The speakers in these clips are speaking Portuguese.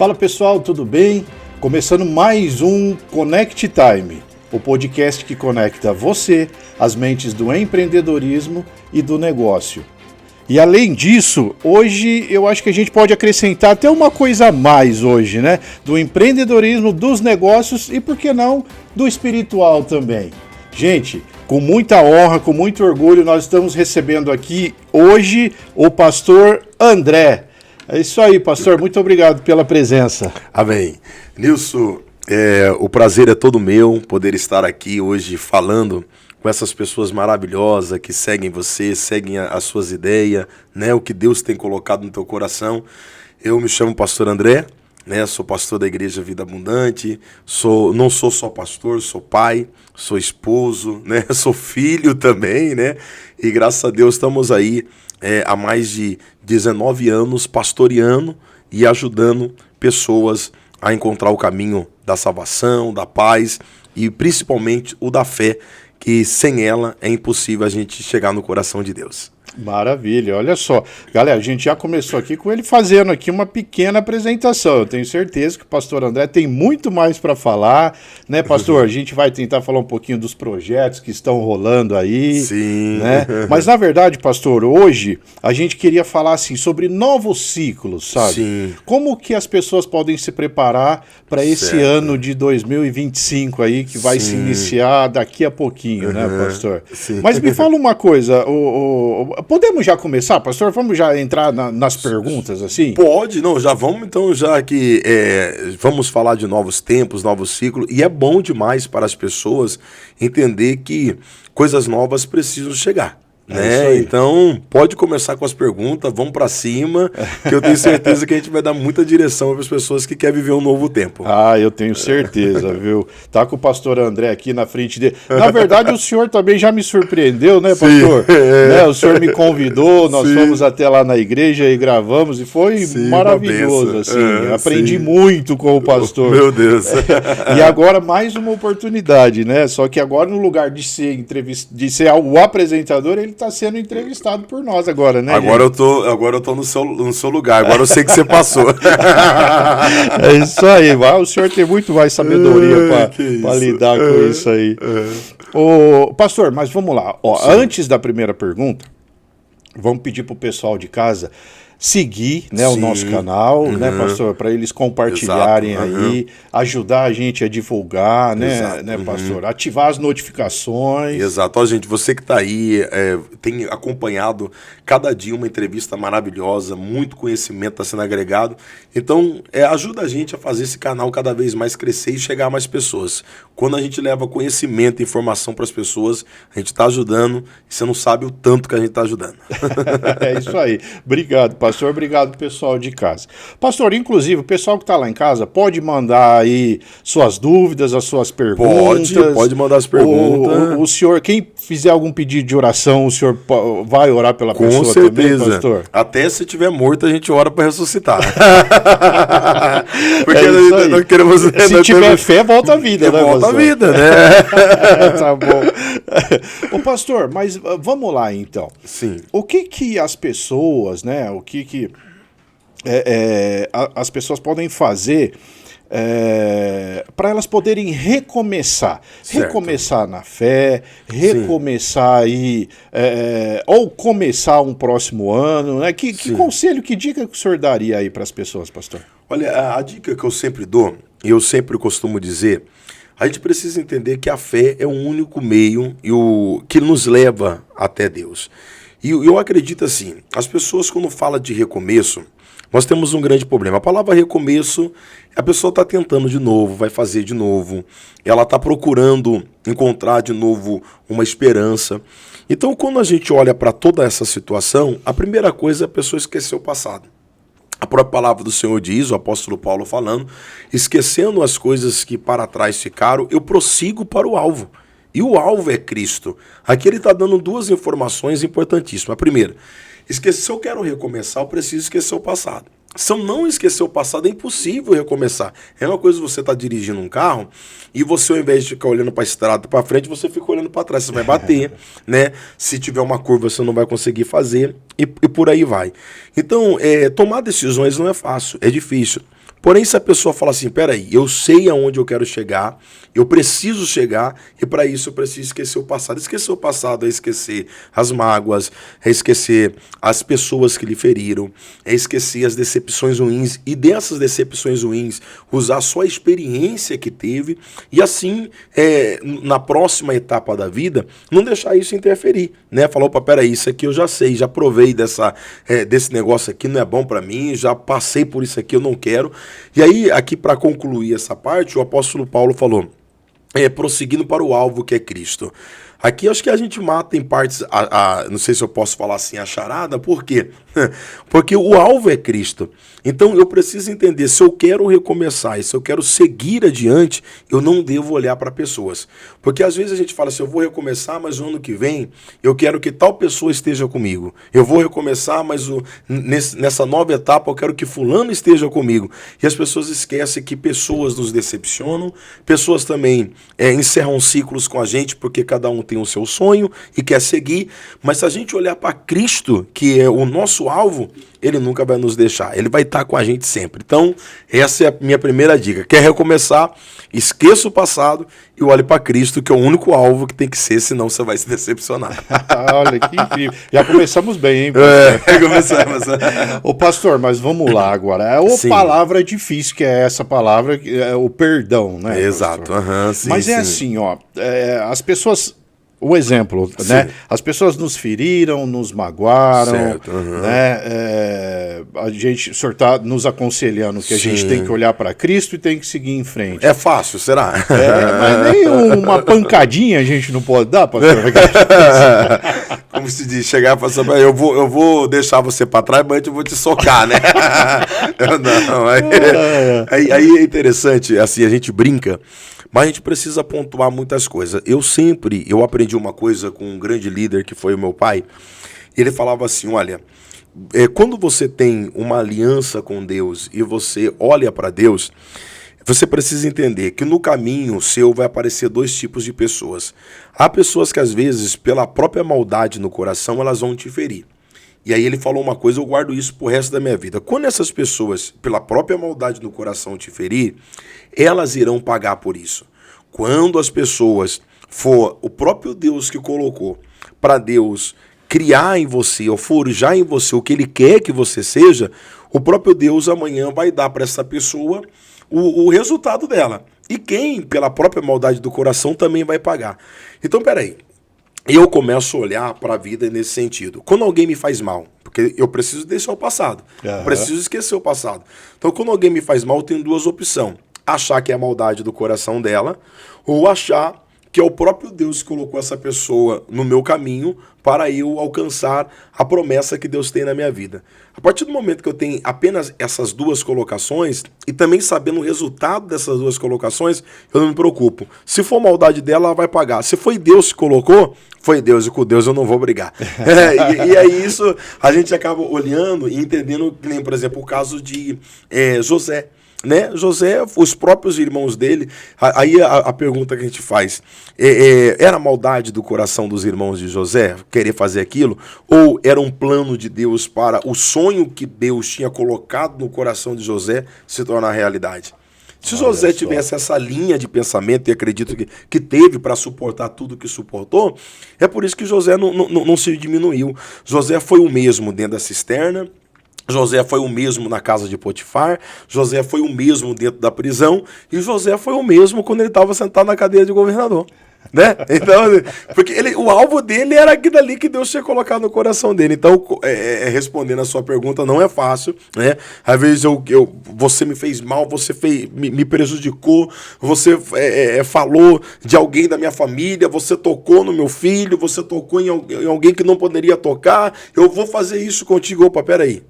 Fala pessoal, tudo bem? Começando mais um Connect Time, o podcast que conecta você às mentes do empreendedorismo e do negócio. E além disso, hoje eu acho que a gente pode acrescentar até uma coisa a mais hoje, né? Do empreendedorismo, dos negócios e, por que não, do espiritual também. Gente, com muita honra, com muito orgulho, nós estamos recebendo aqui hoje o pastor André. É isso aí, pastor. Muito obrigado pela presença. Amém. Nilson, o prazer é todo meu poder estar aqui hoje falando com essas pessoas maravilhosas que seguem você, seguem as suas ideias, né, o que Deus tem colocado no teu coração. Eu me chamo pastor André, né, sou pastor da Igreja Vida Abundante, não sou só pastor, sou pai, sou esposo, né, sou filho também, né, e graças a Deus estamos aí há mais de 19 anos pastoreando e ajudando pessoas a encontrar o caminho da salvação, da paz e principalmente o da fé, que sem ela é impossível a gente chegar no coração de Deus. Maravilha, olha só. Galera, a gente já começou aqui com ele fazendo aqui uma pequena apresentação. Eu tenho certeza que o pastor André tem muito mais para falar, né, pastor? A gente vai tentar falar um pouquinho dos projetos que estão rolando aí. Sim. Né? Mas na verdade, pastor, hoje a gente queria falar assim sobre novos ciclos, sabe? Sim. Como que as pessoas podem se preparar para esse ano de 2025 aí, que vai se iniciar daqui a pouquinho, né, pastor? Sim. Mas me fala uma coisa, podemos já começar, pastor? Vamos já entrar nas perguntas, assim? Pode, não, já vamos então, já que vamos falar de novos tempos, novos ciclos, e é bom demais para as pessoas entender que coisas novas precisam chegar. Né? Então, pode começar com as perguntas, vamos para cima, que eu tenho certeza que a gente vai dar muita direção para as pessoas que querem viver um novo tempo. Ah, eu tenho certeza, viu? Tá com o pastor André aqui na frente dele. Na verdade, o senhor também já me surpreendeu, né, pastor? Né? O senhor me convidou, nós fomos até lá na igreja e gravamos, e foi maravilhoso, assim. Aprendi muito com o pastor. Meu Deus. E agora mais uma oportunidade, né? Só que agora, no lugar de ser o apresentador, ele está sendo entrevistado por nós agora, né? Agora eu tô no seu lugar, agora eu sei que você passou. É isso aí, o senhor tem muito mais sabedoria para lidar com isso aí. Ô, pastor, mas vamos lá. Ó, antes da primeira pergunta, vamos pedir para o pessoal de casa seguir, né, o nosso canal, né, pastor, para eles compartilharem aí, ajudar a gente a divulgar, né, pastor, ativar as notificações. Exato, ó, gente, você que está aí, tem acompanhado cada dia uma entrevista maravilhosa, muito conhecimento está sendo agregado, então ajuda a gente a fazer esse canal cada vez mais crescer e chegar a mais pessoas. Quando a gente leva conhecimento e informação para as pessoas, a gente está ajudando, e você não sabe o tanto que a gente está ajudando. É isso aí, obrigado, pastor. Obrigado, pessoal de casa. Pastor, inclusive, o pessoal que está lá em casa pode mandar aí suas dúvidas, as suas perguntas. Pode mandar as perguntas. O senhor, quem fizer algum pedido de oração, o senhor vai orar pela pessoa Com certeza. também, pastor? Até se tiver morto, a gente ora para ressuscitar. Porque não queremos... Se tiver fé, volta à vida, né, volta à vida, né? Tá bom. Ô, pastor, mas vamos lá, então. Sim. O que as pessoas, né, as pessoas podem fazer para elas poderem recomeçar? Certo. Recomeçar na fé, recomeçar aí, ou começar um próximo ano, né? Que conselho, que dica que o senhor daria aí para as pessoas, pastor? Olha, a dica que eu sempre dou, e eu sempre costumo dizer, a gente precisa entender que a fé é o único meio que nos leva até Deus. E eu acredito assim, as pessoas quando falam de recomeço, nós temos um grande problema. A palavra recomeço, a pessoa está tentando de novo, vai fazer de novo, ela está procurando encontrar de novo uma esperança. Então, quando a gente olha para toda essa situação, a primeira coisa é a pessoa esquecer o passado. A própria palavra do Senhor diz, o apóstolo Paulo falando, esquecendo as coisas que para trás ficaram, eu prossigo para o alvo. E o alvo é Cristo. Aqui ele está dando duas informações importantíssimas. A primeira, se eu quero recomeçar, eu preciso esquecer o passado. Se eu não esquecer o passado, é impossível recomeçar. É uma coisa você estar dirigindo um carro e você, ao invés de ficar olhando para a estrada, para frente, você fica olhando para trás. Você vai bater, né? Se tiver uma curva, você não vai conseguir fazer e por aí vai. Então, tomar decisões não é fácil, é difícil. Porém, se a pessoa fala assim, peraí, eu sei aonde eu quero chegar, eu preciso chegar, e para isso eu preciso esquecer o passado. Esquecer o passado é esquecer as mágoas, é esquecer as pessoas que lhe feriram, é esquecer as decepções ruins, e dessas decepções ruins, usar só a experiência que teve, e assim, na próxima etapa da vida, não deixar isso interferir, né? Falar, opa, peraí, isso aqui eu já sei, já provei desse negócio aqui, não é bom para mim, já passei por isso aqui, eu não quero. E aí, aqui para concluir essa parte, o apóstolo Paulo falou, prosseguindo para o alvo que é Cristo. Aqui acho que a gente mata em partes, não sei se eu posso falar assim, a charada, por quê? Porque o alvo é Cristo. Então eu preciso entender, se eu quero recomeçar e se eu quero seguir adiante, eu não devo olhar para pessoas. Porque às vezes a gente fala assim, eu vou recomeçar, mas o ano que vem eu quero que tal pessoa esteja comigo. Eu vou recomeçar, mas nessa nova etapa eu quero que fulano esteja comigo. E as pessoas esquecem que pessoas nos decepcionam, pessoas também encerram ciclos com a gente, porque cada um tem o seu sonho e quer seguir, mas se a gente olhar para Cristo, que é o nosso alvo, ele nunca vai nos deixar, ele vai estar com a gente sempre. Então, essa é a minha primeira dica. Quer recomeçar? Esqueça o passado e olhe para Cristo, que é o único alvo que tem que ser, senão você vai se decepcionar. Olha, que incrível. Já começamos bem, hein? Começamos. Ô pastor, mas vamos lá agora. É uma palavra difícil, que é essa palavra, o perdão, né? Exato. Sim, mas é assim, ó, as pessoas... O exemplo, né? As pessoas nos feriram, nos magoaram, certo, né? A gente, o senhor está nos aconselhando que a gente tem que olhar para Cristo e tem que seguir em frente. É fácil, será? Mas nem uma pancadinha a gente não pode dar, pastor? Como se diz, chegar e falar, eu vou deixar você para trás, mas eu vou te socar, né? Não, aí é interessante, assim, a gente brinca, mas a gente precisa pontuar muitas coisas. Eu aprendi uma coisa com um grande líder que foi o meu pai. Ele falava assim, olha, quando você tem uma aliança com Deus e você olha para Deus, você precisa entender que no caminho seu vai aparecer dois tipos de pessoas. Há pessoas que às vezes, pela própria maldade no coração, elas vão te ferir. E aí ele falou uma coisa, eu guardo isso pro resto da minha vida. Quando essas pessoas, pela própria maldade no coração, te ferir, elas irão pagar por isso. Quando as pessoas for o próprio Deus que colocou para Deus criar em você, ou forjar em você o que Ele quer que você seja, o próprio Deus amanhã vai dar para essa pessoa o resultado dela. E quem, pela própria maldade do coração, também vai pagar. Então, peraí. Eu começo a olhar para a vida nesse sentido. Quando alguém me faz mal, porque eu preciso deixar o passado, preciso esquecer o passado. Então, quando alguém me faz mal, eu tenho duas opções. Achar que é a maldade do coração dela, ou achar que é o próprio Deus que colocou essa pessoa no meu caminho para eu alcançar a promessa que Deus tem na minha vida. A partir do momento que eu tenho apenas essas duas colocações, e também sabendo o resultado dessas duas colocações, eu não me preocupo. Se for maldade dela, ela vai pagar. Se foi Deus que colocou, foi Deus, e com Deus eu não vou brigar. E aí isso a gente acaba olhando e entendendo, nem, por exemplo, o caso de José. Né? José, os próprios irmãos dele, aí a pergunta que a gente faz, era a maldade do coração dos irmãos de José querer fazer aquilo? Ou era um plano de Deus para o sonho que Deus tinha colocado no coração de José se tornar realidade? Se José tivesse essa linha de pensamento, e acredito que teve para suportar tudo que suportou, é por isso que José não se diminuiu. José foi o mesmo dentro da cisterna, José foi o mesmo na casa de Potifar, José foi o mesmo dentro da prisão, e José foi o mesmo quando ele estava sentado na cadeira de governador. Né? Então, porque o alvo dele era aquilo ali que Deus tinha colocado no coração dele. Então, respondendo a sua pergunta, não é fácil, né? Às vezes você me fez mal, você me prejudicou, você falou de alguém da minha família, você tocou no meu filho, você tocou em alguém que não poderia tocar, eu vou fazer isso contigo. Opa, peraí.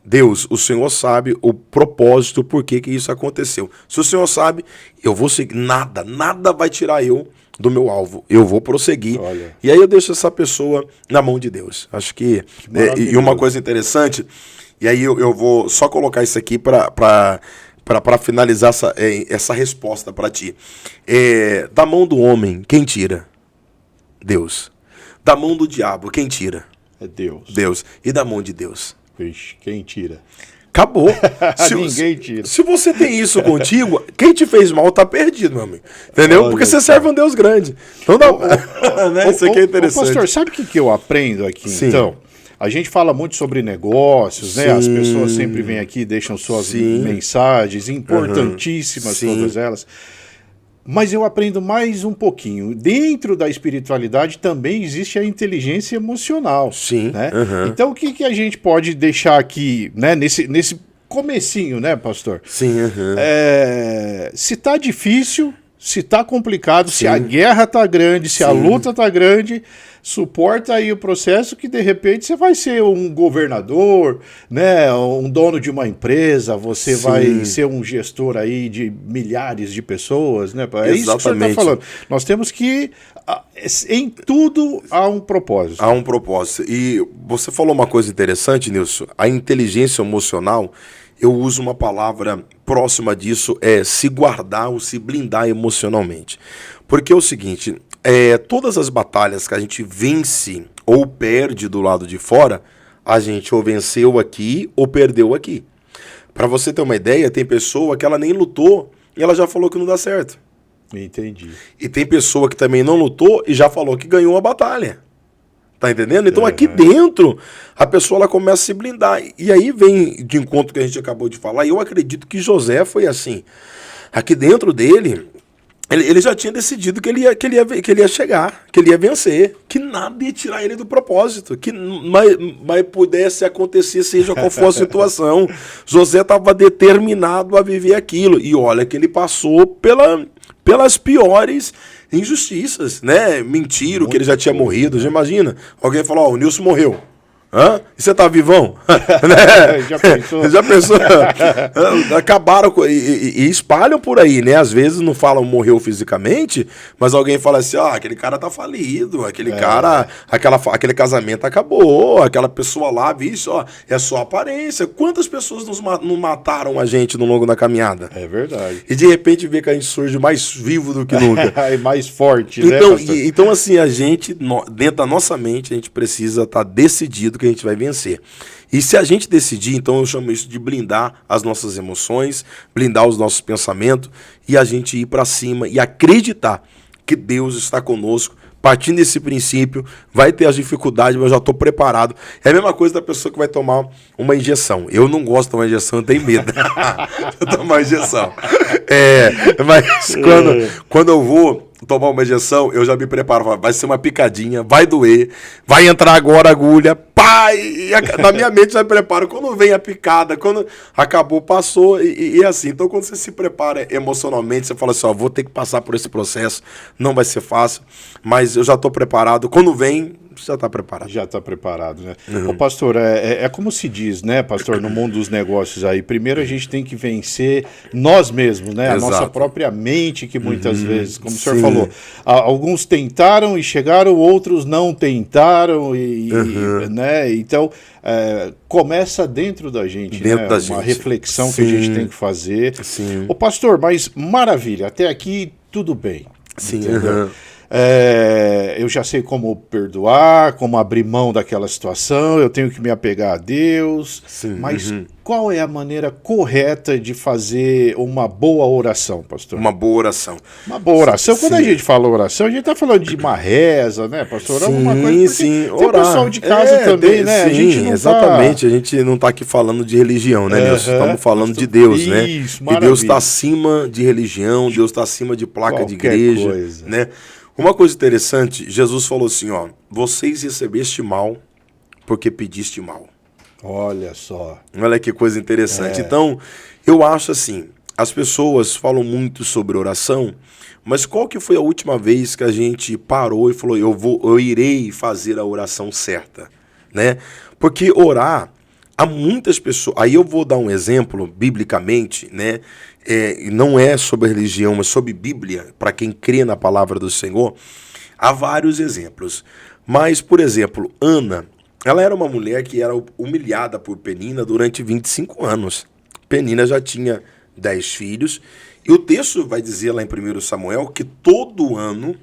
Deus, o Senhor sabe o propósito, por que isso aconteceu. Se o Senhor sabe, eu vou seguir. Nada vai tirar eu do meu alvo. Eu vou prosseguir. Olha. E aí eu deixo essa pessoa na mão de Deus. Acho que e uma coisa interessante, e aí eu vou só colocar isso aqui para finalizar essa resposta para ti. Da mão do homem, quem tira? Deus. Da mão do diabo, quem tira? É Deus. Deus. E da mão de Deus? Vixe, quem tira? Acabou. Ninguém tira. Se você tem isso contigo, quem te fez mal tá perdido, meu amigo. Entendeu? Olha, porque você serve um Deus grande. Então dá. Né? Isso aqui é interessante. Pastor, sabe o que eu aprendo aqui, Sim. então? A gente fala muito sobre negócios, né? As pessoas sempre vêm aqui e deixam suas mensagens, importantíssimas todas elas. Mas eu aprendo mais um pouquinho. Dentro da espiritualidade também existe a inteligência emocional. Sim. Né? Então o que a gente pode deixar aqui, né? Nesse comecinho, né, pastor? Sim. Se tá difícil, se tá complicado, se a guerra tá grande, se a luta tá grande, suporta aí o processo que de repente você vai ser um governador, né, um dono de uma empresa, você vai ser um gestor aí de milhares de pessoas, né? É isso que o senhor está falando. Nós temos que, em tudo há um propósito. Há um propósito. E você falou uma coisa interessante, Nilson, a inteligência emocional. Eu uso uma palavra próxima disso, é se guardar ou se blindar emocionalmente. Porque é o seguinte, todas as batalhas que a gente vence ou perde do lado de fora, a gente ou venceu aqui ou perdeu aqui. Para você ter uma ideia, tem pessoa que ela nem lutou e ela já falou que não dá certo. Entendi. E tem pessoa que também não lutou e já falou que ganhou a batalha. Tá entendendo? Então aqui dentro a pessoa ela começa a se blindar. E aí vem de encontro que a gente acabou de falar. E eu acredito que José foi assim. Aqui dentro dele, ele já tinha decidido que ele ia chegar, que ele ia vencer, que nada ia tirar ele do propósito, que mas pudesse acontecer, seja qual for a situação. José estava determinado a viver aquilo. E olha que ele passou pelas piores injustiças, né? Mentira, que ele já tinha morrido. Já imagina? Alguém falou, o Nilson morreu. Hã? E você tá vivão? Já pensou? Acabaram e espalham por aí, né? Às vezes não falam morreu fisicamente, mas alguém fala assim, aquele cara tá falido, aquele cara, aquele casamento acabou, aquela pessoa lá, vixe, é só aparência. Quantas pessoas não mataram a gente no longo da caminhada? É verdade. E de repente vê que a gente surge mais vivo do que nunca. E mais forte, então, né, então, assim, a gente, dentro da nossa mente, a gente precisa estar decidido que a gente vai vencer. E se a gente decidir, então eu chamo isso de blindar as nossas emoções, blindar os nossos pensamentos e a gente ir para cima e acreditar que Deus está conosco. Partindo desse princípio, vai ter as dificuldades, mas eu já estou preparado. É a mesma coisa da pessoa que vai tomar uma injeção. Eu não gosto de tomar injeção, eu tenho medo de tomar injeção. Mas quando eu vou tomar uma injeção, eu já me preparo. Vai ser uma picadinha, vai doer, vai entrar agora a agulha, pá! E na minha mente já me preparo. Quando vem a picada, quando acabou, passou, e é assim. Então, quando você se prepara emocionalmente, você fala assim, vou ter que passar por esse processo, não vai ser fácil, mas eu já estou preparado. Quando vem, você já está preparado. Já está preparado, né? Ô, pastor, é como se diz, né, pastor, no mundo dos negócios aí, primeiro a gente tem que vencer nós mesmos, né? Exato. A nossa própria mente, que muitas vezes, como o senhor falou, alguns tentaram e chegaram, outros não tentaram, né? Então, começa dentro da gente, né? Uma reflexão que a gente tem que fazer. Sim. Ô, pastor, mas maravilha, até aqui tudo bem. Sim, eu já sei como perdoar, como abrir mão daquela situação, eu tenho que me apegar a Deus, mas qual é a maneira correta de fazer uma boa oração, pastor? Uma boa oração. Uma boa oração. Quando a gente fala oração, a gente está falando de uma reza, né, pastor? Alguma coisa, sim. Tem o pessoal de casa também, né? Sim, a gente não exatamente. A gente não está aqui falando de religião, né, Nilson? Estamos falando de Deus, né? Isso, e Deus está acima de religião, Deus está acima de placa de igreja, né? Uma coisa interessante, Jesus falou assim, vocês recebeste mal porque pediste mal. Olha só. Olha que coisa interessante. Então, eu acho assim, as pessoas falam muito sobre oração, mas qual que foi a última vez que a gente parou e falou, eu irei fazer a oração certa, né? Porque orar, há muitas pessoas, aí eu vou dar um exemplo, biblicamente, né? Não é sobre religião, mas sobre Bíblia, para quem crê na palavra do Senhor, há vários exemplos. Mas, por exemplo, Ana, ela era uma mulher que era humilhada por Penina durante 25 anos. Penina já tinha 10 filhos, e o texto vai dizer lá em 1 Samuel que todo ano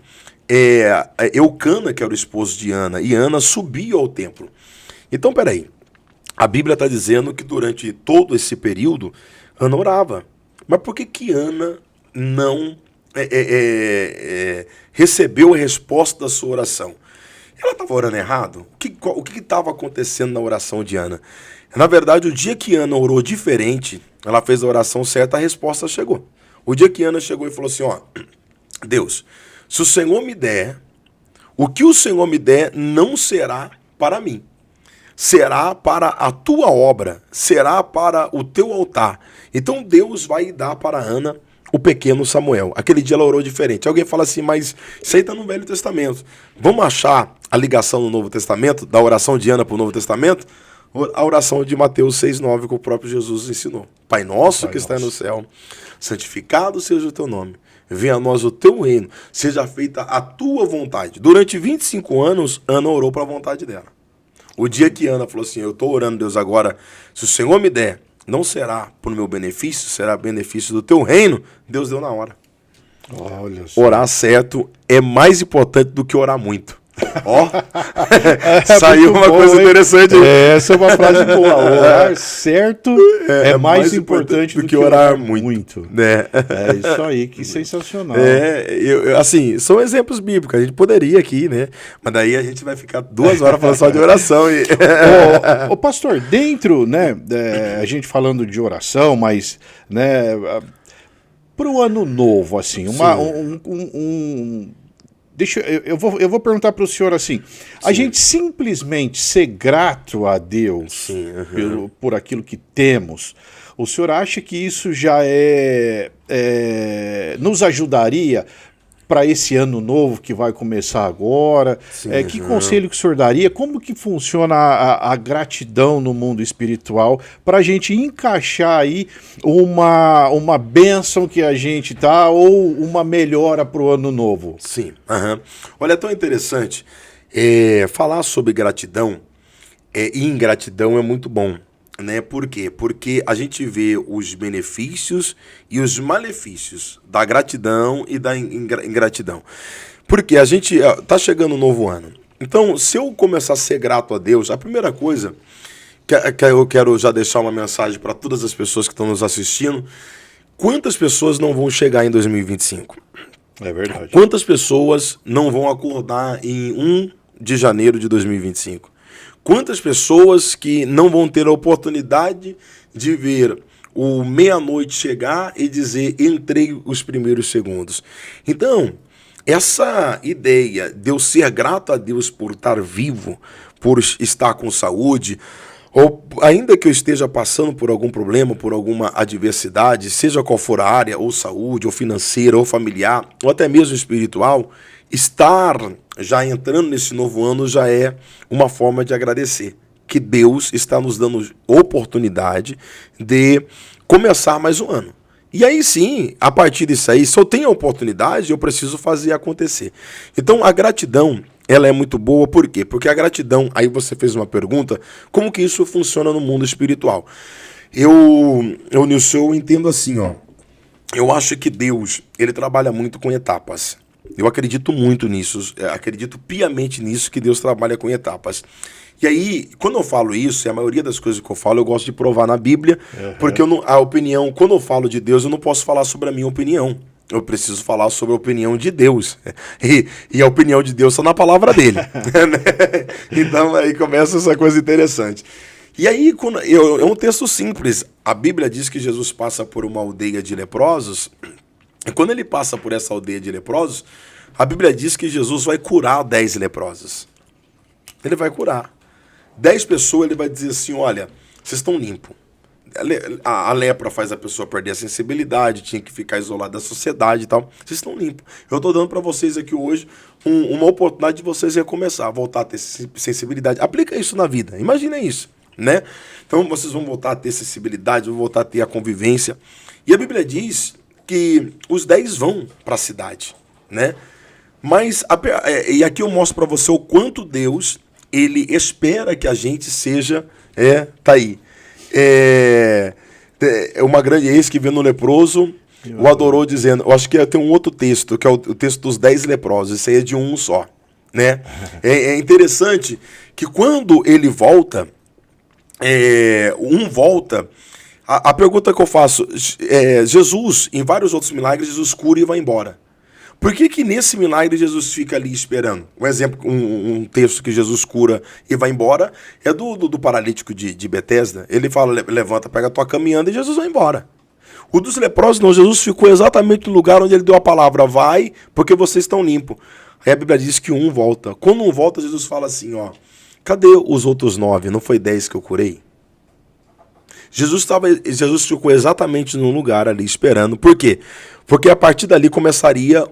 Eucana, que era o esposo de Ana, e Ana subia ao templo. Então, peraí, a Bíblia está dizendo que durante todo esse período, Ana orava. Mas por que Ana não recebeu a resposta da sua oração? Ela estava orando errado? O que estava acontecendo na oração de Ana? Na verdade, o dia que Ana orou diferente, ela fez a oração certa, a resposta chegou. O dia que Ana chegou e falou assim, ó, Deus, se o Senhor me der, o que o Senhor me der não será para mim. Será para a tua obra, será para o teu altar. Então Deus vai dar para Ana o pequeno Samuel. Aquele dia ela orou diferente. Alguém fala assim, mas isso aí está no Velho Testamento. Vamos achar a ligação no Novo Testamento, da oração de Ana para o Novo Testamento? A oração de Mateus 6,9 que o próprio Jesus ensinou. Pai nosso que está no céu, santificado seja o teu nome. Venha a nós o teu reino, seja feita a tua vontade. Durante 25 anos, Ana orou para a vontade dela. O dia que Ana falou assim, eu estou orando, Deus, agora, se o Senhor me der, não será por meu benefício, será benefício do teu reino, Deus deu na hora. Olha só. Orar certo é mais importante do que orar muito. Ó, saiu uma coisa interessante. Essa é uma frase boa. Orar certo é mais importante do que orar muito. É isso aí, que sensacional. Assim, são exemplos bíblicos. A gente poderia aqui, né? Mas daí a gente vai ficar 2 horas falando só de oração. Ô, pastor, dentro, né, a gente falando de oração, mas, né, para o ano novo, assim, eu vou perguntar para o senhor assim, a gente simplesmente ser grato a Deus por aquilo que temos, o senhor acha que isso já nos ajudaria para esse ano novo que vai começar agora? Que conselho que o senhor daria? Como que funciona a gratidão no mundo espiritual para a gente encaixar aí uma bênção que a gente tá ou uma melhora para o ano novo? Sim. Olha, é tão interessante. Falar sobre gratidão e ingratidão é muito bom. Né? Por quê? Porque a gente vê os benefícios e os malefícios da gratidão e da ingratidão. Porque a gente tá chegando um novo ano. Então, se eu começar a ser grato a Deus, a primeira coisa que eu quero já deixar uma mensagem para todas as pessoas que estão nos assistindo, quantas pessoas não vão chegar em 2025? É verdade. Quantas pessoas não vão acordar em 1 de janeiro de 2025? Quantas pessoas que não vão ter a oportunidade de ver o meia-noite chegar e dizer, entrei os primeiros segundos. Então, essa ideia de eu ser grato a Deus por estar vivo, por estar com saúde, ou ainda que eu esteja passando por algum problema, por alguma adversidade, seja qual for a área, ou saúde, ou financeira, ou familiar, ou até mesmo espiritual, estar já entrando nesse novo ano já é uma forma de agradecer. Que Deus está nos dando oportunidade de começar mais um ano. E aí sim, a partir disso aí, se eu tenho a oportunidade, eu preciso fazer acontecer. Então a gratidão, ela é muito boa, por quê? Porque a gratidão, aí você fez uma pergunta, como que isso funciona no mundo espiritual? Nilson, eu entendo assim, ó. Eu acho que Deus, ele trabalha muito com etapas. Eu acredito muito nisso, acredito piamente nisso, que Deus trabalha com etapas. E aí, quando eu falo isso, e a maioria das coisas que eu falo, eu gosto de provar na Bíblia, porque a opinião, quando eu falo de Deus, eu não posso falar sobre a minha opinião. Eu preciso falar sobre a opinião de Deus. E a opinião de Deus está na palavra dele. Então aí começa essa coisa interessante. E aí, é um texto simples. A Bíblia diz que Jesus passa por uma aldeia de leprosos. E quando ele passa por essa aldeia de leprosos, a Bíblia diz que Jesus vai curar 10 leprosos. Ele vai curar. 10 pessoas, ele vai dizer assim, olha, vocês estão limpos. A lepra faz a pessoa perder a sensibilidade, tinha que ficar isolada da sociedade e tal. Vocês estão limpos. Eu estou dando para vocês aqui hoje uma oportunidade de vocês recomeçar, voltar a ter sensibilidade. Aplica isso na vida, imagina isso, né? Então vocês vão voltar a ter sensibilidade, vão voltar a ter a convivência. E a Bíblia diz que os 10 vão para a cidade, né? Mas, e aqui eu mostro para você o quanto Deus, ele espera que a gente seja, tá aí. Uma grande ex que vendo um leproso, o adorou dizendo, eu acho que tem um outro texto, que é o texto dos 10 leprosos, isso aí é de um só, né? É interessante que quando ele volta, um volta. A pergunta que eu faço, Jesus, em vários outros milagres, Jesus cura e vai embora. Por que nesse milagre Jesus fica ali esperando? Um exemplo, um texto que Jesus cura e vai embora é do paralítico de Betesda. Ele fala, levanta, pega a tua cama e anda, e Jesus vai embora. O dos leprosos não, Jesus ficou exatamente no lugar onde ele deu a palavra, vai, porque vocês estão limpos. Aí a Bíblia diz que um volta. Quando um volta, Jesus fala assim, ó, cadê os outros 9? Não foi 10 que eu curei? Jesus ficou exatamente no lugar ali esperando. Por quê? Porque a partir dali começaria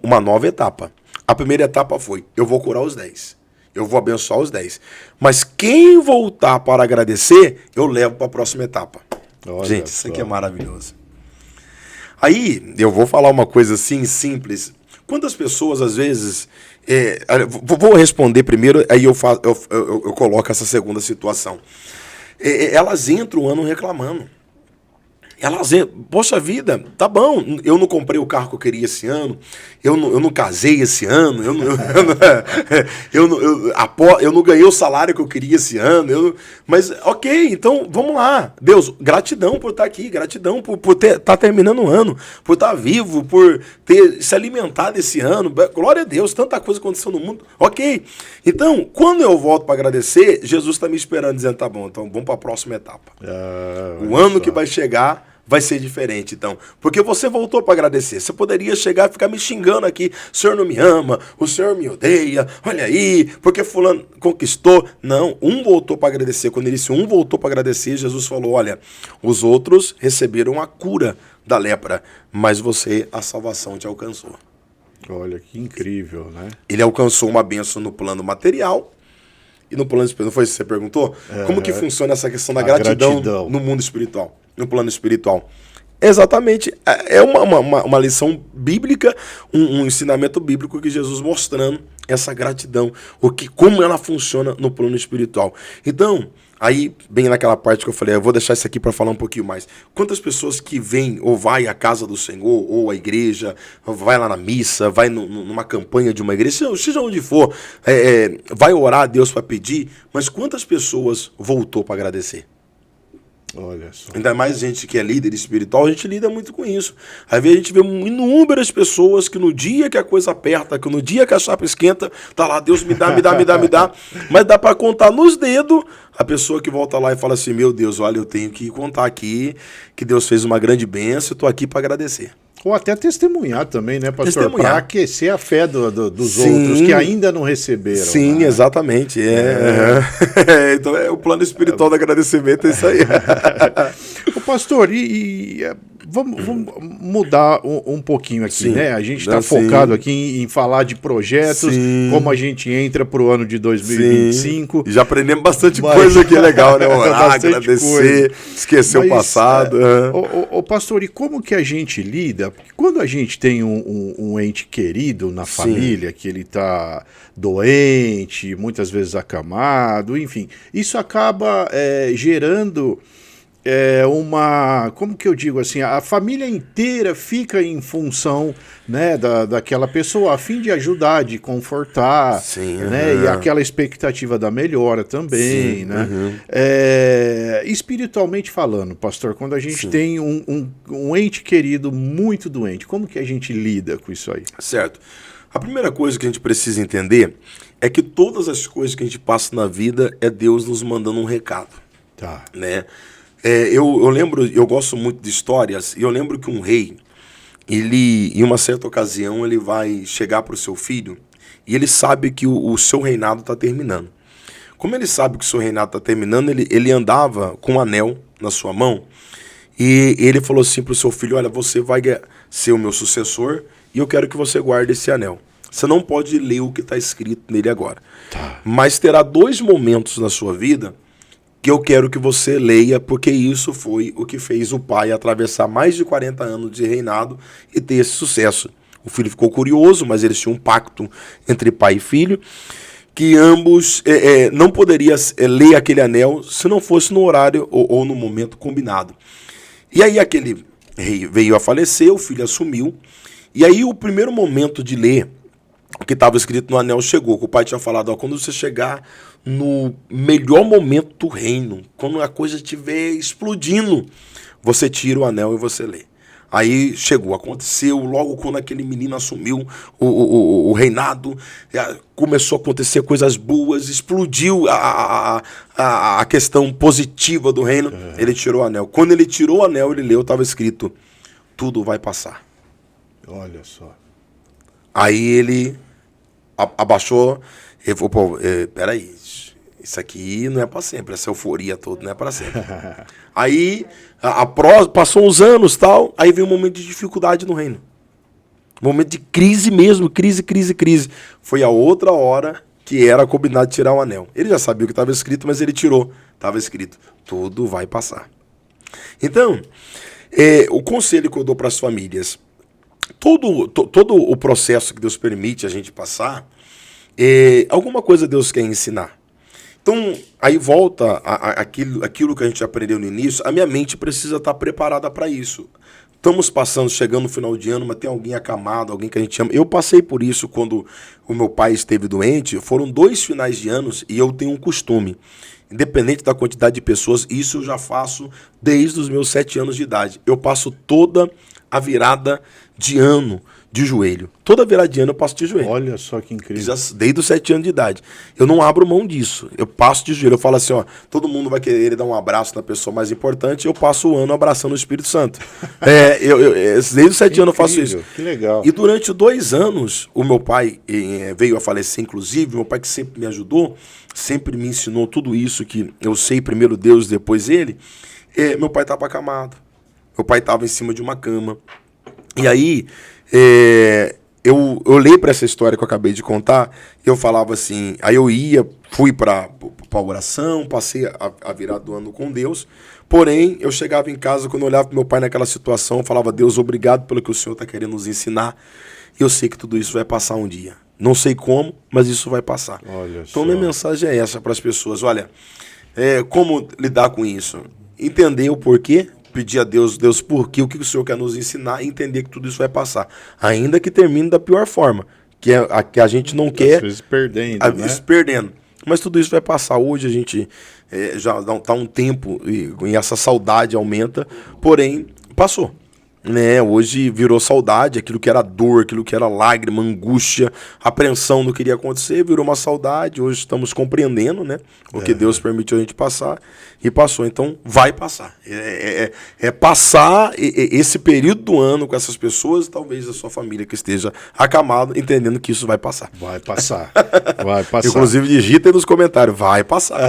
uma nova etapa. A primeira etapa foi, eu vou curar os 10. Eu vou abençoar os 10. Mas quem voltar para agradecer, eu levo para a próxima etapa. Olha gente, só. Isso aqui é maravilhoso. Aí, eu vou falar uma coisa assim, simples. Quantas pessoas, às vezes... vou responder primeiro, aí eu coloco essa segunda situação. Elas entram o ano reclamando. Poxa vida, tá bom, eu não comprei o carro que eu queria esse ano, eu não casei esse ano, eu não ganhei o salário que eu queria esse ano, mas ok, então vamos lá. Deus, gratidão por estar aqui, gratidão por estar terminando o ano, por estar vivo, por ter se alimentado esse ano, glória a Deus, tanta coisa aconteceu no mundo, ok. Então, quando eu volto para agradecer, Jesus está me esperando, dizendo, tá bom, então vamos para a próxima etapa. O ano que vai chegar vai ser diferente, então. Porque você voltou para agradecer. Você poderia chegar e ficar me xingando aqui. O senhor não me ama, o senhor me odeia, olha aí, porque fulano conquistou. Não, um voltou para agradecer. Quando ele disse um voltou para agradecer, Jesus falou, olha, os outros receberam a cura da lepra, mas você, a salvação te alcançou. Olha, que incrível, né? Ele alcançou uma bênção no plano material e no plano espiritual. Não foi isso que você perguntou? Como que funciona essa questão da gratidão no mundo espiritual? No plano espiritual. Exatamente. É uma lição bíblica, um ensinamento bíblico que Jesus mostrando essa gratidão, como ela funciona no plano espiritual. Então, aí, bem naquela parte que eu falei, eu vou deixar isso aqui para falar um pouquinho mais. Quantas pessoas que vêm ou vai à casa do Senhor, ou à igreja, vai lá na missa, vai numa campanha de uma igreja, seja onde for, vai orar a Deus para pedir, mas quantas pessoas voltou para agradecer? Olha só. Ainda mais gente que é líder espiritual, a gente lida muito com isso. Às vezes a gente vê inúmeras pessoas que no dia que a coisa aperta, que no dia que a chapa esquenta, tá lá, Deus me dá, mas dá para contar nos dedos a pessoa que volta lá e fala assim, meu Deus, olha, eu tenho que contar aqui que Deus fez uma grande bênção, eu tô aqui para agradecer. Ou até testemunhar também, né, pastor? Para aquecer a fé dos Sim. outros que ainda não receberam. Sim, né? Exatamente. Então o plano espiritual do agradecimento é isso aí. Ô, pastor, vamos mudar um pouquinho aqui, Sim. né? A gente está focado aqui em falar de projetos, como a gente entra para o ano de 2025. Sim. Já aprendemos bastante coisa aqui, legal, né? Orar, agradecer, esquecer o passado. Ô, pastor, e como que a gente lida? Porque quando a gente tem um ente querido na família, que ele está doente, muitas vezes acamado, enfim, isso acaba gerando... como que eu digo assim, a família inteira fica em função, né, daquela pessoa, a fim de ajudar, de confortar, Sim, né, e aquela expectativa da melhora também, sim, né? Espiritualmente falando, pastor, quando a gente tem um ente querido muito doente, como que a gente lida com isso aí? Certo. A primeira coisa que a gente precisa entender é que todas as coisas que a gente passa na vida é Deus nos mandando um recado. Tá. Né? Eu lembro, eu gosto muito de histórias, e eu lembro que um rei, ele, em uma certa ocasião, ele vai chegar para o seu filho, e ele sabe que o seu reinado está terminando. Como ele sabe que o seu reinado está terminando, ele andava com um anel na sua mão, e ele falou assim para o seu filho, olha, você vai ser o meu sucessor, e eu quero que você guarde esse anel. Você não pode ler o que está escrito nele agora. Tá. Mas terá 2 momentos na sua vida que eu quero que você leia, porque isso foi o que fez o pai atravessar mais de 40 anos de reinado e ter esse sucesso. O filho ficou curioso, mas eles tinham um pacto entre pai e filho, que ambos não poderiam ler aquele anel se não fosse no horário ou no momento combinado. E aí aquele rei veio a falecer, o filho assumiu, e aí o primeiro momento de ler o que estava escrito no anel chegou. Que o pai tinha falado, ó, quando você chegar no melhor momento do reino, quando a coisa estiver explodindo, você tira o anel e você lê. Aí chegou, aconteceu, logo quando aquele menino assumiu o reinado, começou a acontecer coisas boas, explodiu a questão positiva do reino, ele tirou o anel. Quando ele tirou o anel, ele leu, estava escrito, tudo vai passar. Olha só. Aí ele abaixou, ele falou, pô, peraí, isso aqui não é para sempre, essa euforia toda não é para sempre. Aí, passou uns anos tal, aí veio um momento de dificuldade no reino. Um momento de crise mesmo, crise. Foi a outra hora que era combinado de tirar o anel. Ele já sabia o que estava escrito, mas ele tirou. Estava escrito, tudo vai passar. Então, o conselho que eu dou para as famílias, todo o processo que Deus permite a gente passar, alguma coisa Deus quer ensinar. Então, aí volta aquilo que a gente aprendeu no início, a minha mente precisa estar preparada para isso. Estamos chegando no final de ano, mas tem alguém acamado, alguém que a gente ama. Eu passei por isso quando o meu pai esteve doente, foram 2 finais de anos e eu tenho um costume. Independente da quantidade de pessoas, isso eu já faço desde os meus 7 anos de idade. Eu passo toda a virada de ano de joelho. Toda virada de ano eu passo de joelho. Olha só que incrível. Desde os 7 anos de idade. Eu não abro mão disso. Eu passo de joelho. Eu falo assim, ó, todo mundo vai querer dar um abraço na pessoa mais importante, eu passo o ano abraçando o Espírito Santo. Desde os 7 anos eu faço isso. Que legal. E durante 2 anos, o meu pai veio a falecer, inclusive, meu pai que sempre me ajudou, sempre me ensinou tudo isso que eu sei, primeiro Deus, depois ele, meu pai estava acamado. Meu pai estava em cima de uma cama. E aí, eu olhei para essa história que eu acabei de contar, e eu falava assim, aí eu fui para a oração, passei a virada do ano com Deus, porém, eu chegava em casa, quando eu olhava para meu pai naquela situação, eu falava, Deus, obrigado pelo que o Senhor está querendo nos ensinar, e eu sei que tudo isso vai passar um dia. Não sei como, mas isso vai passar. Olha então, só. minha mensagem é essa para as pessoas, olha, como lidar com isso? Entender o porquê, pedir a Deus, por quê, o que o Senhor quer nos ensinar e entender que tudo isso vai passar. Ainda que termine da pior forma, que é a que a gente não quer. Às vezes perdendo, Às vezes perdendo. Mas tudo isso vai passar. Hoje a gente já está um tempo e essa saudade aumenta, porém, passou. Hoje virou saudade, aquilo que era dor, aquilo que era lágrima, angústia, apreensão do que iria acontecer, virou uma saudade. Hoje estamos compreendendo, o que Deus permitiu a gente passar e passou. Então vai passar. Passar esse período do ano com essas pessoas, talvez a sua família que esteja acamada, entendendo que isso vai passar. Vai passar. Vai passar. Inclusive digita aí nos comentários, vai passar.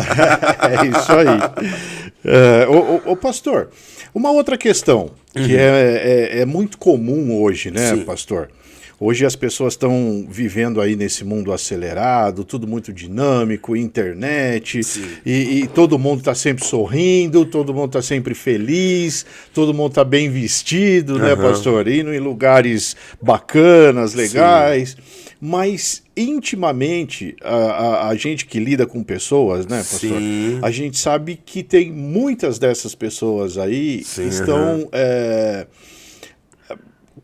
É isso aí. Ô pastor, uma outra questão que é muito comum hoje, né, Sim. pastor? Hoje as pessoas estão vivendo aí nesse mundo acelerado, tudo muito dinâmico, internet, e todo mundo está sempre sorrindo, todo mundo está sempre feliz, todo mundo está bem vestido, né, pastor? Indo em lugares bacanas, legais. Sim. Mas intimamente, a gente que lida com pessoas, né, pastor? Sim. A gente sabe que tem muitas dessas pessoas aí que estão...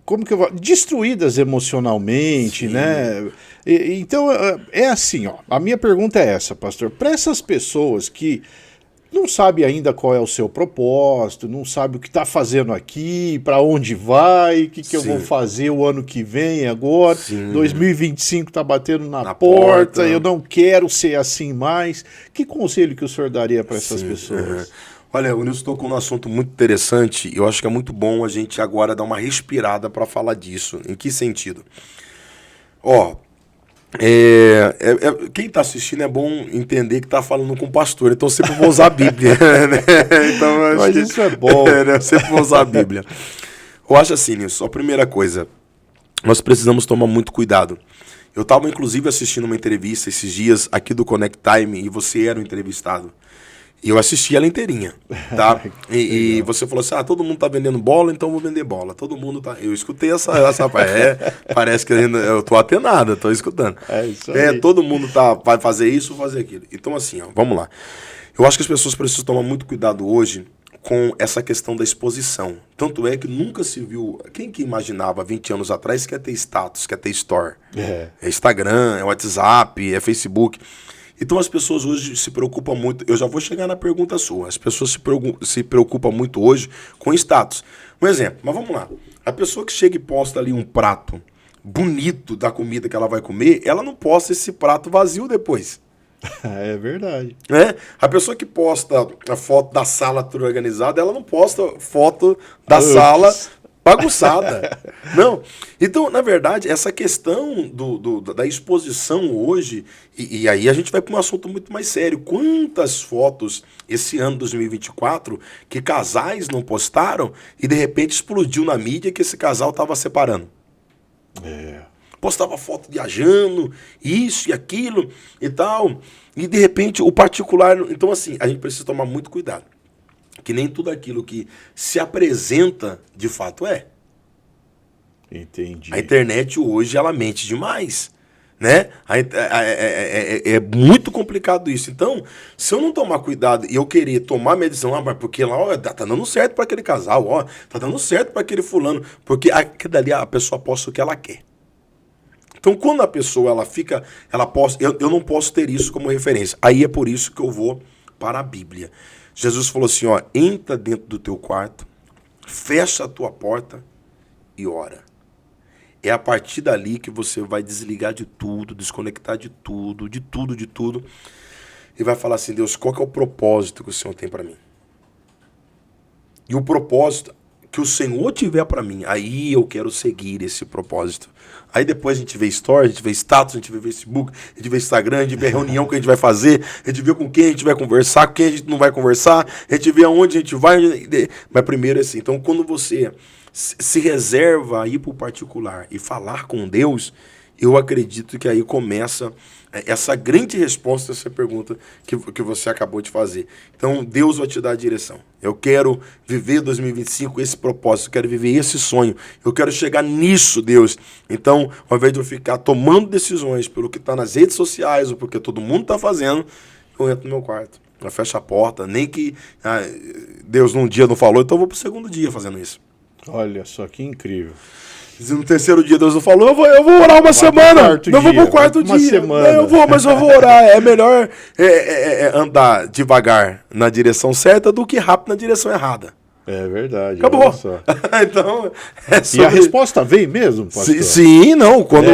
como que eu vou... destruídas emocionalmente, sim, né? Então, é assim, ó. A minha pergunta é essa, pastor. Para essas pessoas que não sabem ainda qual é o seu propósito, não sabem o que está fazendo aqui, para onde vai, o que eu vou fazer o ano que vem agora, sim, 2025 está batendo na porta, eu não quero ser assim mais. Que conselho que o senhor daria para essas pessoas? Olha, o Nilson tocou num assunto muito interessante, eu acho que é muito bom a gente agora dar uma respirada para falar disso. Em que sentido? Quem está assistindo é bom entender que está falando com o pastor, então eu sempre vou usar a Bíblia. Né? Então, mas isso é bom. Eu sempre vou usar a Bíblia. Eu acho assim, Nilson, a primeira coisa, nós precisamos tomar muito cuidado. Eu estava, inclusive, assistindo uma entrevista esses dias aqui do Connect Time e você era o entrevistado. E eu assisti ela inteirinha, tá? E você falou assim, todo mundo tá vendendo bola, então eu vou vender bola. Todo mundo tá... Eu escutei essa parece que eu tô atenado, tô escutando. É isso aí. Todo mundo vai fazer isso, fazer aquilo. Então assim, vamos lá. Eu acho que as pessoas precisam tomar muito cuidado hoje com essa questão da exposição. Tanto é que nunca se viu... Quem que imaginava 20 anos atrás que ia ter status, que ia ter store? É Instagram, é WhatsApp, é Facebook. Então as pessoas hoje se preocupam muito... Eu já vou chegar na pergunta sua. As pessoas se preocupam muito hoje com status. Um exemplo, mas vamos lá. A pessoa que chega e posta ali um prato bonito da comida que ela vai comer, ela não posta esse prato vazio depois. É verdade. A pessoa que posta a foto da sala toda organizada, ela não posta foto da sala bagunçada. Não. Então, na verdade, essa questão da exposição hoje, e aí a gente vai para um assunto muito mais sério. Quantas fotos esse ano 2024 que casais não postaram e de repente explodiu na mídia que esse casal estava separando? Postava foto viajando, isso e aquilo e tal. E de repente o particular... Então assim, a gente precisa tomar muito cuidado. Que nem tudo aquilo que se apresenta de fato é. Entendi. A internet hoje ela mente demais. Né? É muito complicado isso. Então, se eu não tomar cuidado e eu querer tomar medição, mas porque lá ó, tá dando certo para aquele casal, ó, tá dando certo para aquele fulano, porque aqui dali a pessoa posta o que ela quer. Então, quando a pessoa ela posta, eu não posso ter isso como referência. Aí é por isso que eu vou para a Bíblia. Jesus falou assim, ó, entra dentro do teu quarto, fecha a tua porta e ora. É a partir dali que você vai desligar de tudo, desconectar de tudo, e vai falar assim, Deus, qual que é o propósito que o Senhor tem para mim? E o propósito que o Senhor tiver para mim, aí eu quero seguir esse propósito. Aí depois a gente vê story, a gente vê status, a gente vê Facebook, a gente vê Instagram, a gente vê reunião que a gente vai fazer, a gente vê com quem a gente vai conversar, com quem a gente não vai conversar, a gente vê aonde a gente vai. Mas primeiro é assim, então quando você se reserva a ir para o particular e falar com Deus, eu acredito que aí começa essa grande resposta a essa pergunta que você acabou de fazer. Então, Deus vai te dar a direção. Eu quero viver 2025 esse propósito, eu quero viver esse sonho, eu quero chegar nisso, Deus. Então, ao invés de eu ficar tomando decisões pelo que está nas redes sociais ou porque todo mundo está fazendo, eu entro no meu quarto, eu fecho a porta, nem que Deus num dia não falou, então eu vou para o segundo dia fazendo isso. Olha só que incrível. Se no terceiro dia Deus não falou, eu vou orar uma semana. Não vou pro quarto dia. Semana. Mas eu vou orar. É melhor andar devagar na direção certa do que rápido na direção errada. É verdade. Acabou. Então, E a resposta vem mesmo, pastor? Sim, não. Quando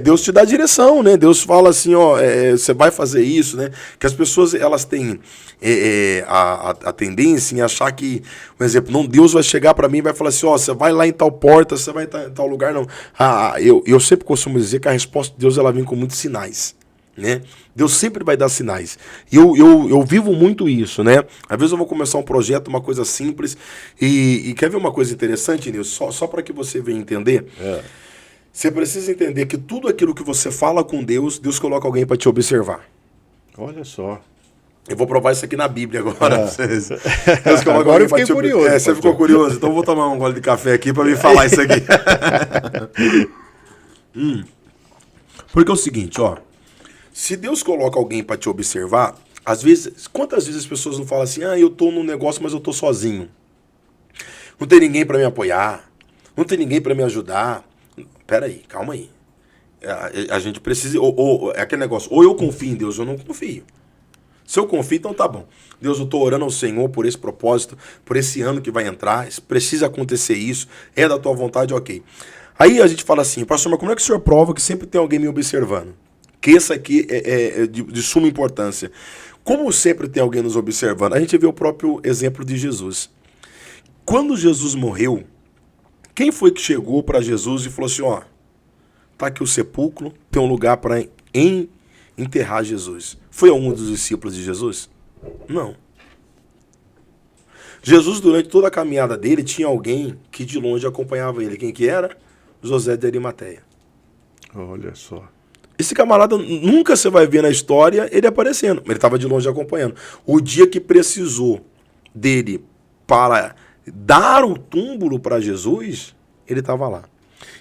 Deus te dá a direção, né? Deus fala assim, ó, você vai fazer isso, né? Que as pessoas, elas têm a tendência em achar que, por exemplo, não, Deus vai chegar para mim e vai falar assim, ó, você vai lá em tal porta, você vai em tal lugar, não. Eu sempre costumo dizer que a resposta de Deus, ela vem com muitos sinais. Né? Deus sempre vai dar sinais. E eu vivo muito isso, né? Às vezes eu vou começar um projeto, uma coisa simples, e quer ver uma coisa interessante, Nilson? Só para que você venha entender. Você precisa entender que tudo aquilo que você fala com Deus, Deus coloca alguém para te observar. Olha só. Eu vou provar isso aqui na Bíblia agora. Agora eu fiquei curioso. Você ficou curioso? Então eu vou tomar um gole de café aqui para me falar isso aqui. Porque é o seguinte, ó. Se Deus coloca alguém para te observar, às vezes, quantas vezes as pessoas não falam assim, eu tô num negócio, mas eu tô sozinho. Não tem ninguém para me apoiar, não tem ninguém para me ajudar. Pera aí, calma aí. A gente precisa, é aquele negócio, ou eu confio em Deus ou eu não confio. Se eu confio, então tá bom. Deus, eu tô orando ao Senhor por esse propósito, por esse ano que vai entrar, precisa acontecer isso, é da tua vontade, ok. Aí a gente fala assim, pastor, mas como é que o senhor prova que sempre tem alguém me observando? Que isso aqui é de suma importância. Como sempre tem alguém nos observando, a gente vê o próprio exemplo de Jesus. Quando Jesus morreu, quem foi que chegou para Jesus e falou assim, ó, tá aqui o sepulcro, tem um lugar para enterrar Jesus? Foi algum dos discípulos de Jesus? Não. Jesus, durante toda a caminhada dele, tinha alguém que de longe acompanhava ele. Quem que era? José de Arimateia. Olha só. Esse camarada, nunca você vai ver na história ele aparecendo. Ele estava de longe acompanhando. O dia que precisou dele para dar o túmulo para Jesus, ele estava lá.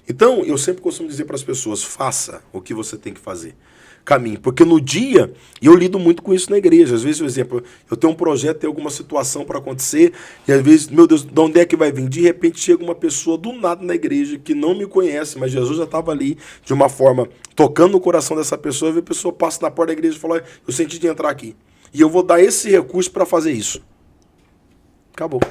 Então, eu sempre costumo dizer para as pessoas, faça o que você tem que fazer. caminho. Porque no dia, e eu lido muito com isso na igreja, às vezes, por exemplo, eu tenho um projeto, tem alguma situação para acontecer, e às vezes, meu Deus, de onde é que vai vir? De repente chega uma pessoa do nada na igreja que não me conhece, mas Jesus já estava ali de uma forma, tocando no coração dessa pessoa, e a pessoa passa na porta da igreja e fala, eu senti de entrar aqui. E eu vou dar esse recurso para fazer isso. Acabou.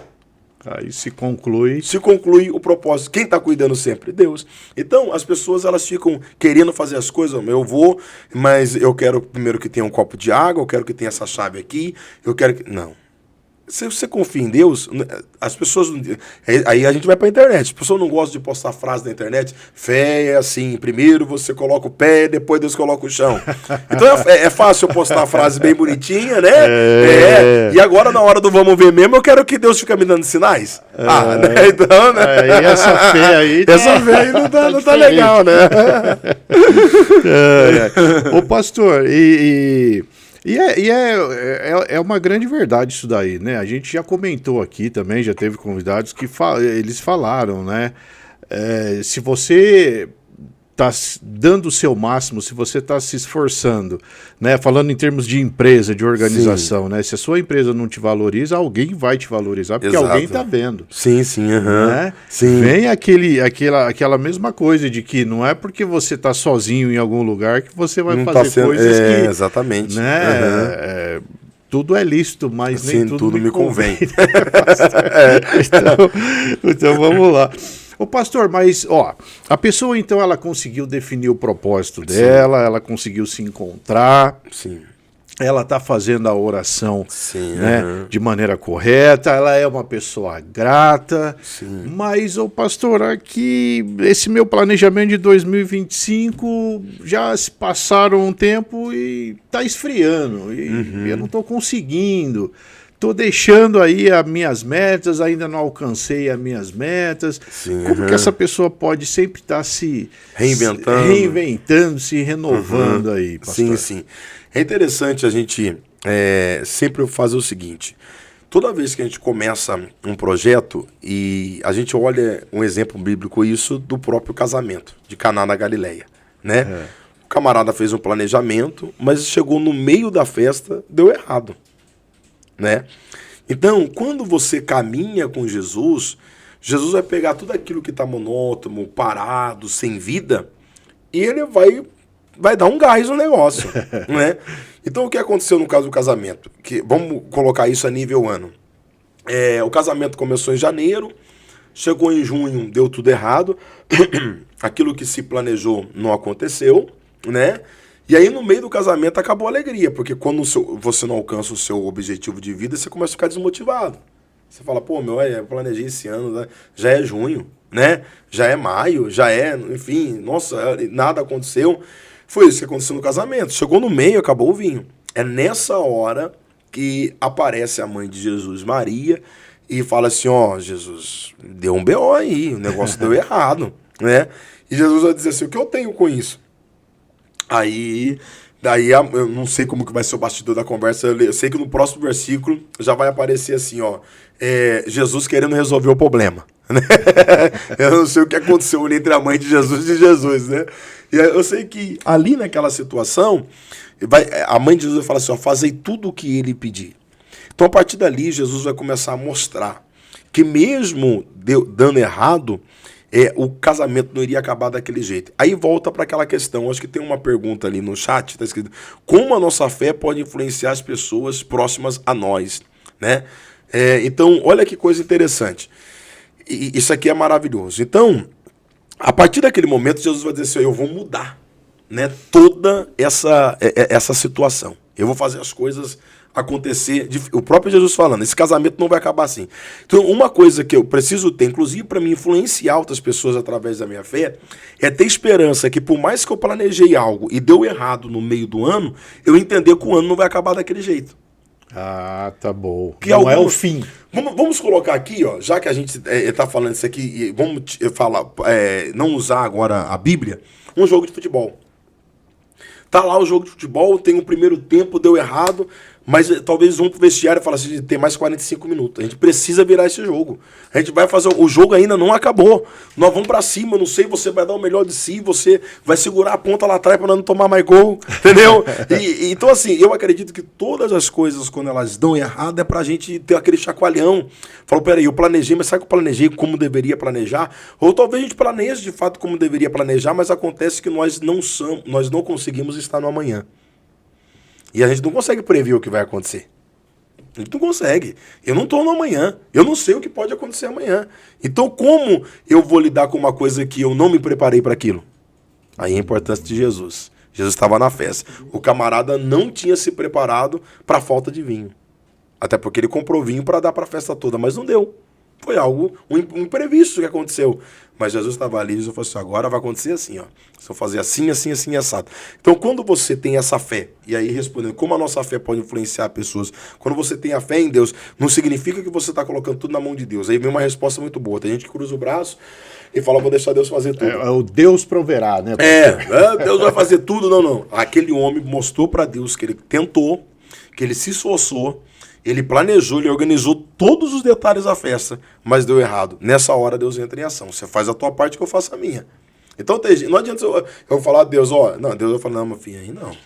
Aí se conclui. Se conclui o propósito. Quem está cuidando sempre? Deus. Então, as pessoas elas ficam querendo fazer as coisas. Eu vou, mas eu quero primeiro que tenha um copo de água, eu quero que tenha essa chave aqui, eu quero que... Não. Se você confia em Deus, as pessoas... Aí a gente vai para a internet. As pessoas não gostam de postar frase na internet. Fé é assim, primeiro você coloca o pé, depois Deus coloca o chão. Então é fácil eu postar uma frase bem bonitinha, né? E agora na hora do vamos ver mesmo, eu quero que Deus fique me dando sinais. Né? Então, né? E essa fé aí... Essa fé aí não tá legal, né? Ô pastor, é uma grande verdade isso daí, né? A gente já comentou aqui também, já teve convidados que eles falaram, né? Se você está dando o seu máximo, se você está se esforçando, né? Falando em termos de empresa, de organização, né? Se a sua empresa não te valoriza, alguém vai te valorizar, porque alguém está vendo. Sim, né? Sim. Vem aquela mesma coisa de que não é porque você está sozinho em algum lugar que você vai fazer coisas que... Exatamente. Né? Tudo é lícito, mas nem tudo me convém. Então vamos lá. Ô pastor, mas a pessoa então ela conseguiu definir o propósito dela, ela conseguiu se encontrar, ela está fazendo a oração né, de maneira correta, ela é uma pessoa grata, mas ô pastor, aqui esse meu planejamento de 2025 já se passaram um tempo e está esfriando, e eu não estou conseguindo. Estou deixando aí as minhas metas, ainda não alcancei as minhas metas. Como que essa pessoa pode sempre estar se reinventando, se renovando aí, pastor? Sim. É interessante a gente sempre fazer o seguinte. Toda vez que a gente começa um projeto, e a gente olha um exemplo bíblico isso do próprio casamento de Caná na Galileia, né? O camarada fez um planejamento, mas chegou no meio da festa, deu errado. Né? Então, quando você caminha com Jesus, Jesus vai pegar tudo aquilo que está monótono, parado, sem vida, e ele vai dar um gás no negócio. Né? Então, o que aconteceu no caso do casamento? Vamos colocar isso a nível ano. O casamento começou em janeiro, chegou em junho, deu tudo errado, aquilo que se planejou não aconteceu, né? E aí, no meio do casamento, acabou a alegria, porque quando você não alcança o seu objetivo de vida, você começa a ficar desmotivado. Você fala, eu planejei esse ano, né? Já é junho, né? Já é maio, enfim, nossa, nada aconteceu. Foi isso que aconteceu no casamento. Chegou no meio, acabou o vinho. É nessa hora que aparece a mãe de Jesus, Maria, e fala assim, Jesus, deu um BO aí, o negócio deu errado, né? E Jesus vai dizer assim, o que eu tenho com isso? Daí eu não sei como que vai ser o bastidor da conversa, eu sei que no próximo versículo já vai aparecer assim, Jesus querendo resolver o problema. Né? Eu não sei o que aconteceu entre a mãe de Jesus, né? E eu sei que ali naquela situação, a mãe de Jesus vai falar assim, fazei tudo o que ele pedir. Então a partir dali, Jesus vai começar a mostrar que mesmo dando errado, o casamento não iria acabar daquele jeito. Aí volta para aquela questão, acho que tem uma pergunta ali no chat, está escrito, como a nossa fé pode influenciar as pessoas próximas a nós, né? Então, olha que coisa interessante. Isso aqui é maravilhoso. Então, a partir daquele momento, Jesus vai dizer assim, eu vou mudar, né, toda essa situação. Eu vou fazer as coisas acontecer, o próprio Jesus falando, esse casamento não vai acabar assim. Então, uma coisa que eu preciso ter, inclusive para me influenciar outras pessoas através da minha fé, é ter esperança que por mais que eu planejei algo e deu errado no meio do ano, eu entender que o ano não vai acabar daquele jeito. Ah, tá bom. Que não é o fim. Vamos colocar aqui, já que a gente está falando isso aqui, vamos falar, não usar agora a Bíblia, um jogo de futebol. Tá lá o jogo de futebol, tem o primeiro tempo, deu errado, Mas talvez vão pro vestiário e falam assim, tem mais 45 minutos. A gente precisa virar esse jogo. A gente vai fazer... O jogo ainda não acabou. Nós vamos pra cima, não sei, você vai dar o melhor de si, você vai segurar a ponta lá atrás pra não tomar mais gol, entendeu? Então, assim, eu acredito que todas as coisas, quando elas dão errado, é pra gente ter aquele chacoalhão. Falou, peraí, eu planejei, mas sabe que eu planejei como deveria planejar? Ou talvez a gente planeje de fato como deveria planejar, mas acontece que nós não conseguimos estar no amanhã. E a gente não consegue prever o que vai acontecer. A gente não consegue. Eu não estou no amanhã. Eu não sei o que pode acontecer amanhã. Então, como eu vou lidar com uma coisa que eu não me preparei para aquilo? Aí a importância de Jesus. Jesus estava na festa. O camarada não tinha se preparado para a falta de vinho. Até porque ele comprou vinho para dar para a festa toda, mas não deu. Foi algo, um imprevisto que aconteceu. Mas Jesus estava ali e Jesus falou assim, agora vai acontecer assim, ó. Se eu fazer assim, assim, assim, assado. Então, quando você tem essa fé, e aí respondendo, como a nossa fé pode influenciar pessoas? Quando você tem a fé em Deus, não significa que você está colocando tudo na mão de Deus. Aí vem uma resposta muito boa. Tem gente que cruza o braço e fala, vou deixar Deus fazer tudo. O Deus proverá, né? Deus vai fazer tudo. Não, não. Aquele homem mostrou para Deus que ele tentou, que ele se esforçou, ele planejou, ele organizou todos os detalhes da festa, mas deu errado. Nessa hora Deus entra em ação. Você faz a tua parte que eu faço a minha. Então não adianta eu falar a Deus, ó, não, Deus vai falar, não, meu filho, aí não.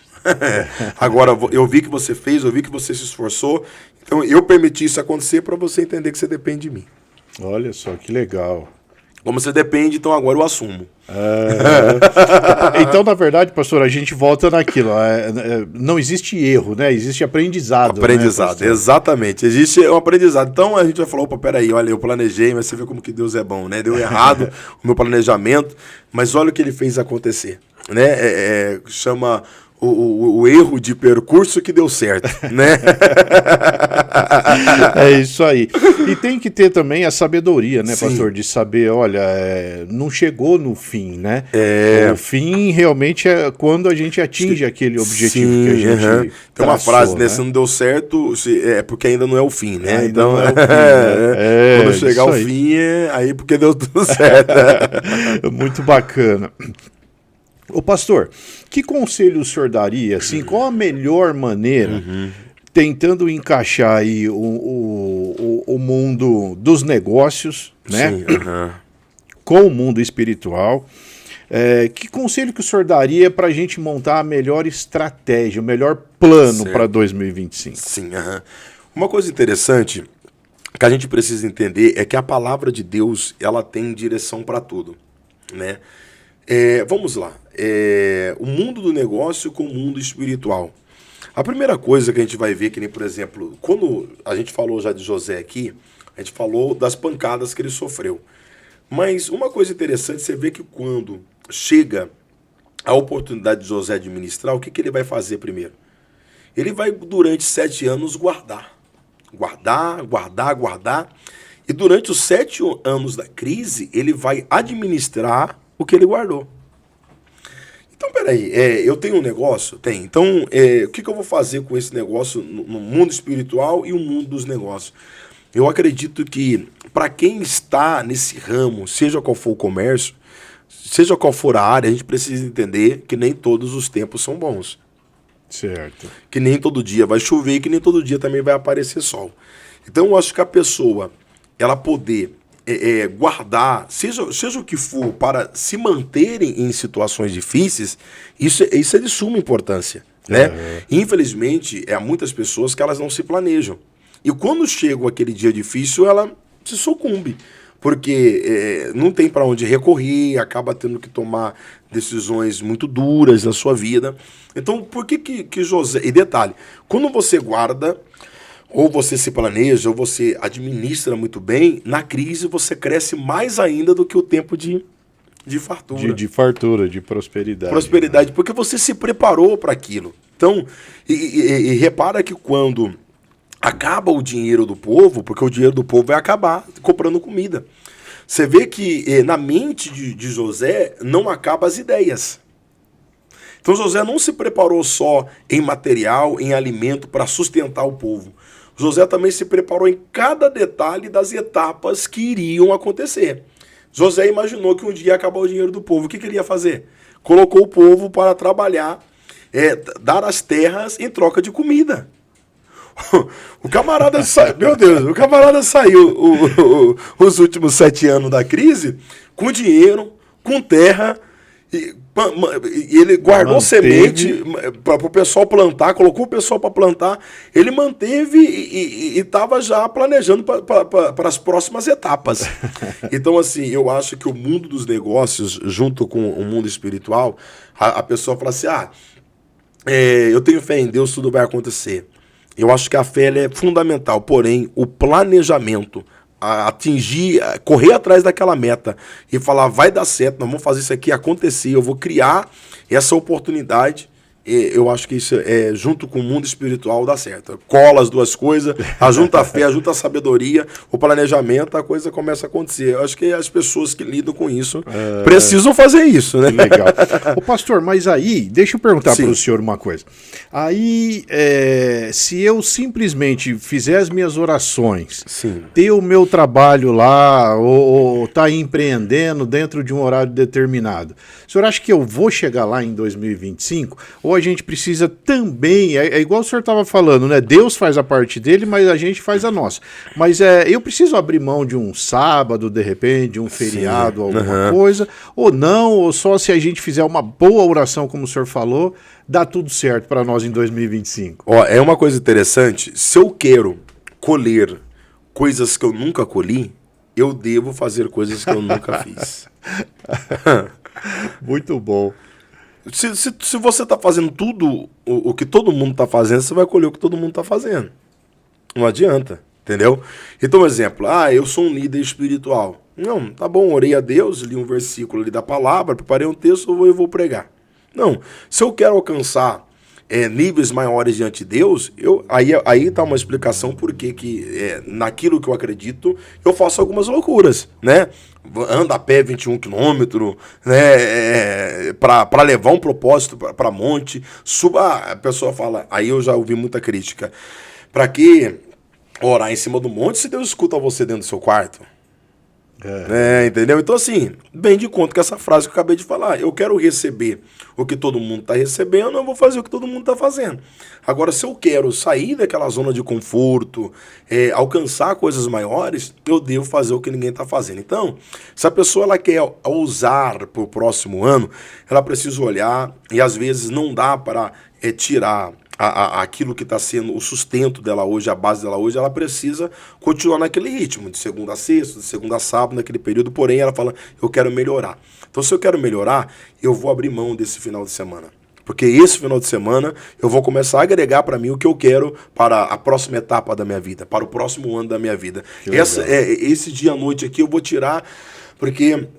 Agora, eu vi que você fez, eu vi que você se esforçou, então eu permiti isso acontecer para você entender que você depende de mim. Olha só, que legal. Como você depende, então agora eu assumo. Então, na verdade, pastor, a gente volta naquilo. Não existe erro, né? Existe aprendizado. Aprendizado, né, exatamente. Existe um aprendizado. Então a gente vai falar, opa, peraí, olha, eu planejei, mas você vê como que Deus é bom, né? Deu errado o meu planejamento, mas olha o que ele fez acontecer. Né? Chama o erro de percurso que deu certo, né? É isso aí. E tem que ter também a sabedoria, né, Sim. pastor? De saber, olha, não chegou no fim, né? O fim realmente é quando a gente atinge aquele objetivo que a gente Tem uma frase, né? Se não deu certo, é porque ainda não é o fim, né? Ainda então, não é o fim, né? Quando chegar ao fim, aí porque deu tudo certo. Muito bacana. Ô pastor, que conselho o senhor daria, assim, qual a melhor maneira, tentando encaixar aí o mundo dos negócios, né, com o mundo espiritual, que conselho que o senhor daria para a gente montar a melhor estratégia, o melhor plano para 2025? Sim, Uma coisa interessante que a gente precisa entender é que a palavra de Deus, ela tem direção para tudo, né? Vamos lá. O mundo do negócio com o mundo espiritual. A primeira coisa que a gente vai ver, que nem, por exemplo, quando a gente falou já de José aqui, a gente falou das pancadas que ele sofreu. Mas uma coisa interessante, você vê que quando chega a oportunidade de José administrar, o que ele vai fazer primeiro? Ele vai, durante 7 anos, guardar. E durante os 7 anos da crise, ele vai administrar o que ele guardou. Então, peraí, eu tenho um negócio? Tem. Então, o que eu vou fazer com esse negócio no mundo espiritual e o mundo dos negócios? Eu acredito que, para quem está nesse ramo, seja qual for o comércio, seja qual for a área, a gente precisa entender que nem todos os tempos são bons. Certo. Que nem todo dia vai chover e que nem todo dia também vai aparecer sol. Então, eu acho que a pessoa, ela poder guardar, seja o que for, para se manterem em situações difíceis, isso é de suma importância, né? Infelizmente, há muitas pessoas que elas não se planejam. E quando chega aquele dia difícil, ela se sucumbe, porque não tem para onde recorrer, acaba tendo que tomar decisões muito duras na sua vida. Então, por que José... E detalhe, quando você guarda, ou você se planeja, ou você administra muito bem, na crise você cresce mais ainda do que o tempo de fartura. De fartura, de prosperidade. Prosperidade, porque você se preparou para aquilo. Então, e repara que quando acaba o dinheiro do povo, porque o dinheiro do povo vai acabar comprando comida. Você vê que na mente de José não acabam as ideias. Então José não se preparou só em material, em alimento para sustentar o povo. José também se preparou em cada detalhe das etapas que iriam acontecer. José imaginou que um dia ia acabar o dinheiro do povo. O que ele ia fazer? Colocou o povo para trabalhar, dar as terras em troca de comida. O camarada saiu, meu Deus, o camarada saiu os últimos 7 anos da crise com dinheiro, com terra, e ele guardou semente para o pessoal plantar, colocou o pessoal para plantar, ele manteve e estava já planejando para as próximas etapas. Então, assim, eu acho que o mundo dos negócios, junto com o mundo espiritual, a pessoa fala assim, eu tenho fé em Deus, tudo vai acontecer. Eu acho que a fé ela é fundamental, porém, o planejamento, atingir, correr atrás daquela meta e falar, vai dar certo, nós vamos fazer isso aqui acontecer, eu vou criar essa oportunidade. Eu acho que isso junto com o mundo espiritual dá certo. Cola as duas coisas, ajunta a fé, ajunta a sabedoria, o planejamento, a coisa começa a acontecer. Eu acho que as pessoas que lidam com isso precisam fazer isso, né? Legal. Ô pastor, mas aí, deixa eu perguntar para o senhor uma coisa. Aí, se eu simplesmente fizer as minhas orações, ter o meu trabalho lá, ou tá empreendendo dentro de um horário determinado, o senhor acha que eu vou chegar lá em 2025? Ou a gente precisa também, igual o senhor estava falando, né? Deus faz a parte dele, mas a gente faz a nossa. Mas eu preciso abrir mão de um sábado, de repente, de um feriado, alguma coisa, ou não, ou só se a gente fizer uma boa oração, como o senhor falou, dá tudo certo para nós em 2025. É uma coisa interessante, se eu quero colher coisas que eu nunca colhi, eu devo fazer coisas que eu nunca fiz. Muito bom. Se você está fazendo tudo o que todo mundo está fazendo, você vai colher o que todo mundo está fazendo. Não adianta, entendeu? Então, um exemplo, eu sou um líder espiritual. Não, tá bom, orei a Deus, li um versículo ali da palavra, preparei um texto, eu vou pregar. Não, se eu quero alcançar níveis maiores diante de Deus, aí tá uma explicação por que naquilo que eu acredito, eu faço algumas loucuras, né? Anda a pé 21 quilômetros, né? Para levar um propósito para monte, suba, a pessoa fala, aí eu já ouvi muita crítica, para que orar em cima do monte se Deus escuta você dentro do seu quarto? Entendeu? Então, assim, bem de conta que essa frase que eu acabei de falar, eu quero receber o que todo mundo está recebendo, eu vou fazer o que todo mundo está fazendo. Agora, se eu quero sair daquela zona de conforto, alcançar coisas maiores, eu devo fazer o que ninguém está fazendo. Então, se a pessoa ela quer ousar para o próximo ano, ela precisa olhar, e às vezes não dá para tirar aquilo que está sendo o sustento dela hoje, a base dela hoje, ela precisa continuar naquele ritmo, de segunda a sexta, de segunda a sábado, naquele período, porém ela fala, eu quero melhorar. Então, se eu quero melhorar, eu vou abrir mão desse final de semana. Porque esse final de semana eu vou começar a agregar para mim o que eu quero para a próxima etapa da minha vida, para o próximo ano da minha vida. Esse dia à noite aqui eu vou tirar, porque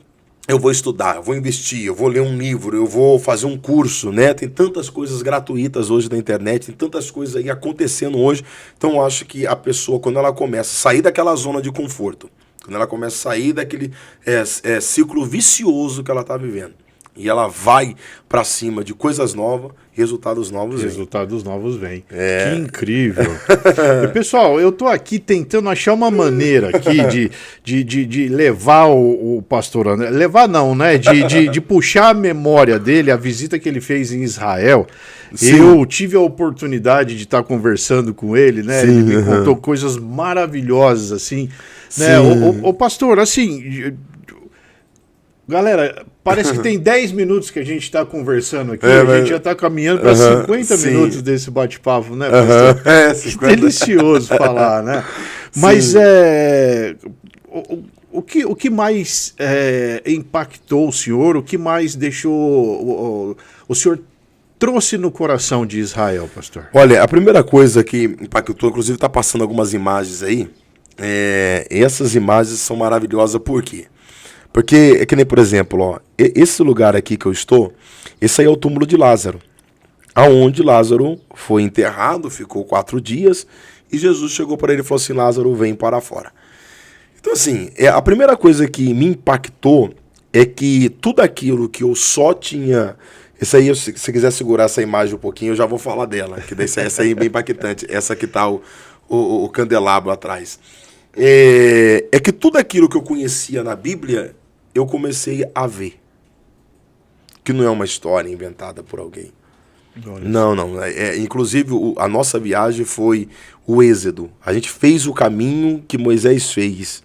eu vou estudar, eu vou investir, eu vou ler um livro, eu vou fazer um curso, né? Tem tantas coisas gratuitas hoje na internet, tem tantas coisas aí acontecendo hoje. Então eu acho que a pessoa, quando ela começa a sair daquela zona de conforto, quando ela começa a sair daquele ciclo vicioso que ela está vivendo, e ela vai para cima de coisas novas, resultados novos vêm. Resultados novos vêm. Que incrível. E, pessoal, eu tô aqui tentando achar uma maneira aqui de levar o pastor André. Levar não, né? De puxar a memória dele, a visita que ele fez em Israel. Sim. Eu tive a oportunidade de estar conversando com ele, né? Sim, ele me contou coisas maravilhosas, assim. Né? O pastor, assim... Galera, parece que tem 10 minutos que a gente está conversando aqui, a gente já está caminhando para 50 minutos desse bate-papo, né, pastor? 50. Delicioso falar, né? Mas o que mais impactou o senhor, o que mais deixou o senhor trouxe no coração de Israel, pastor? Olha, a primeira coisa que impactou, inclusive está passando algumas imagens aí, essas imagens são maravilhosas, por quê? Porque, que nem, por exemplo, esse lugar aqui que eu estou, esse aí é o túmulo de Lázaro, aonde Lázaro foi enterrado, ficou 4 dias, e Jesus chegou para ele e falou assim, Lázaro, vem para fora. Então, assim, a primeira coisa que me impactou é que tudo aquilo que eu só tinha... Esse aí, se você quiser segurar essa imagem um pouquinho, eu já vou falar dela, que essa aí é bem impactante, essa que está o candelabro atrás. É que tudo aquilo que eu conhecia na Bíblia, eu comecei a ver. Que não é uma história inventada por alguém. Não. Inclusive, a nossa viagem foi o Êxodo. A gente fez o caminho que Moisés fez.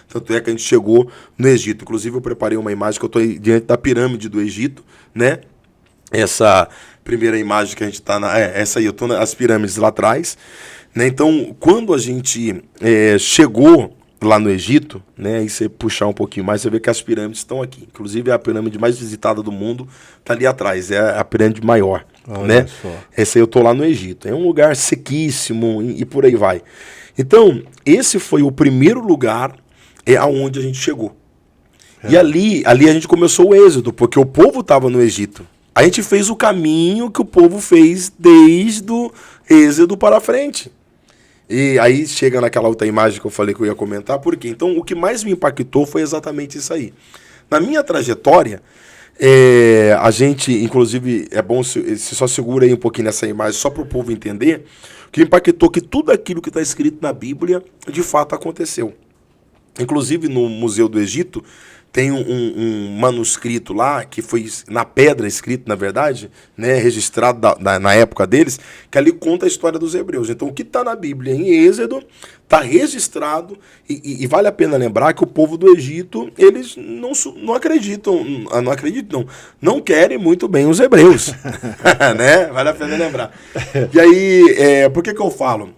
Tanto é que a gente chegou no Egito. Inclusive, eu preparei uma imagem que eu estou diante da pirâmide do Egito, né? Essa primeira imagem que a gente está essa aí, eu estou nas pirâmides lá atrás, né? Então, quando a gente chegou lá no Egito, né? E você puxar um pouquinho mais, você vê que as pirâmides estão aqui. Inclusive, a pirâmide mais visitada do mundo está ali atrás, é a pirâmide maior. Olha né? só. Esse aí eu estou lá no Egito. É um lugar sequíssimo e por aí vai. Então, esse foi o primeiro lugar aonde a gente chegou. E ali a gente começou o êxodo, porque o povo estava no Egito. A gente fez o caminho que o povo fez desde o êxodo para frente. E aí chega naquela outra imagem que eu falei que eu ia comentar, por quê? Então, o que mais me impactou foi exatamente isso aí. Na minha trajetória, a gente, inclusive, é bom se só segura aí um pouquinho nessa imagem, só para o povo entender, que impactou que tudo aquilo que está escrito na Bíblia, de fato aconteceu. Inclusive, no Museu do Egito, tem um manuscrito lá, que foi na pedra escrito, na verdade, né, registrado na época deles, que ali conta a história dos hebreus. Então, o que está na Bíblia em Êxodo está registrado, e vale a pena lembrar que o povo do Egito, eles não acreditam, não querem muito bem os hebreus. Né? Vale a pena lembrar. E aí, por que eu falo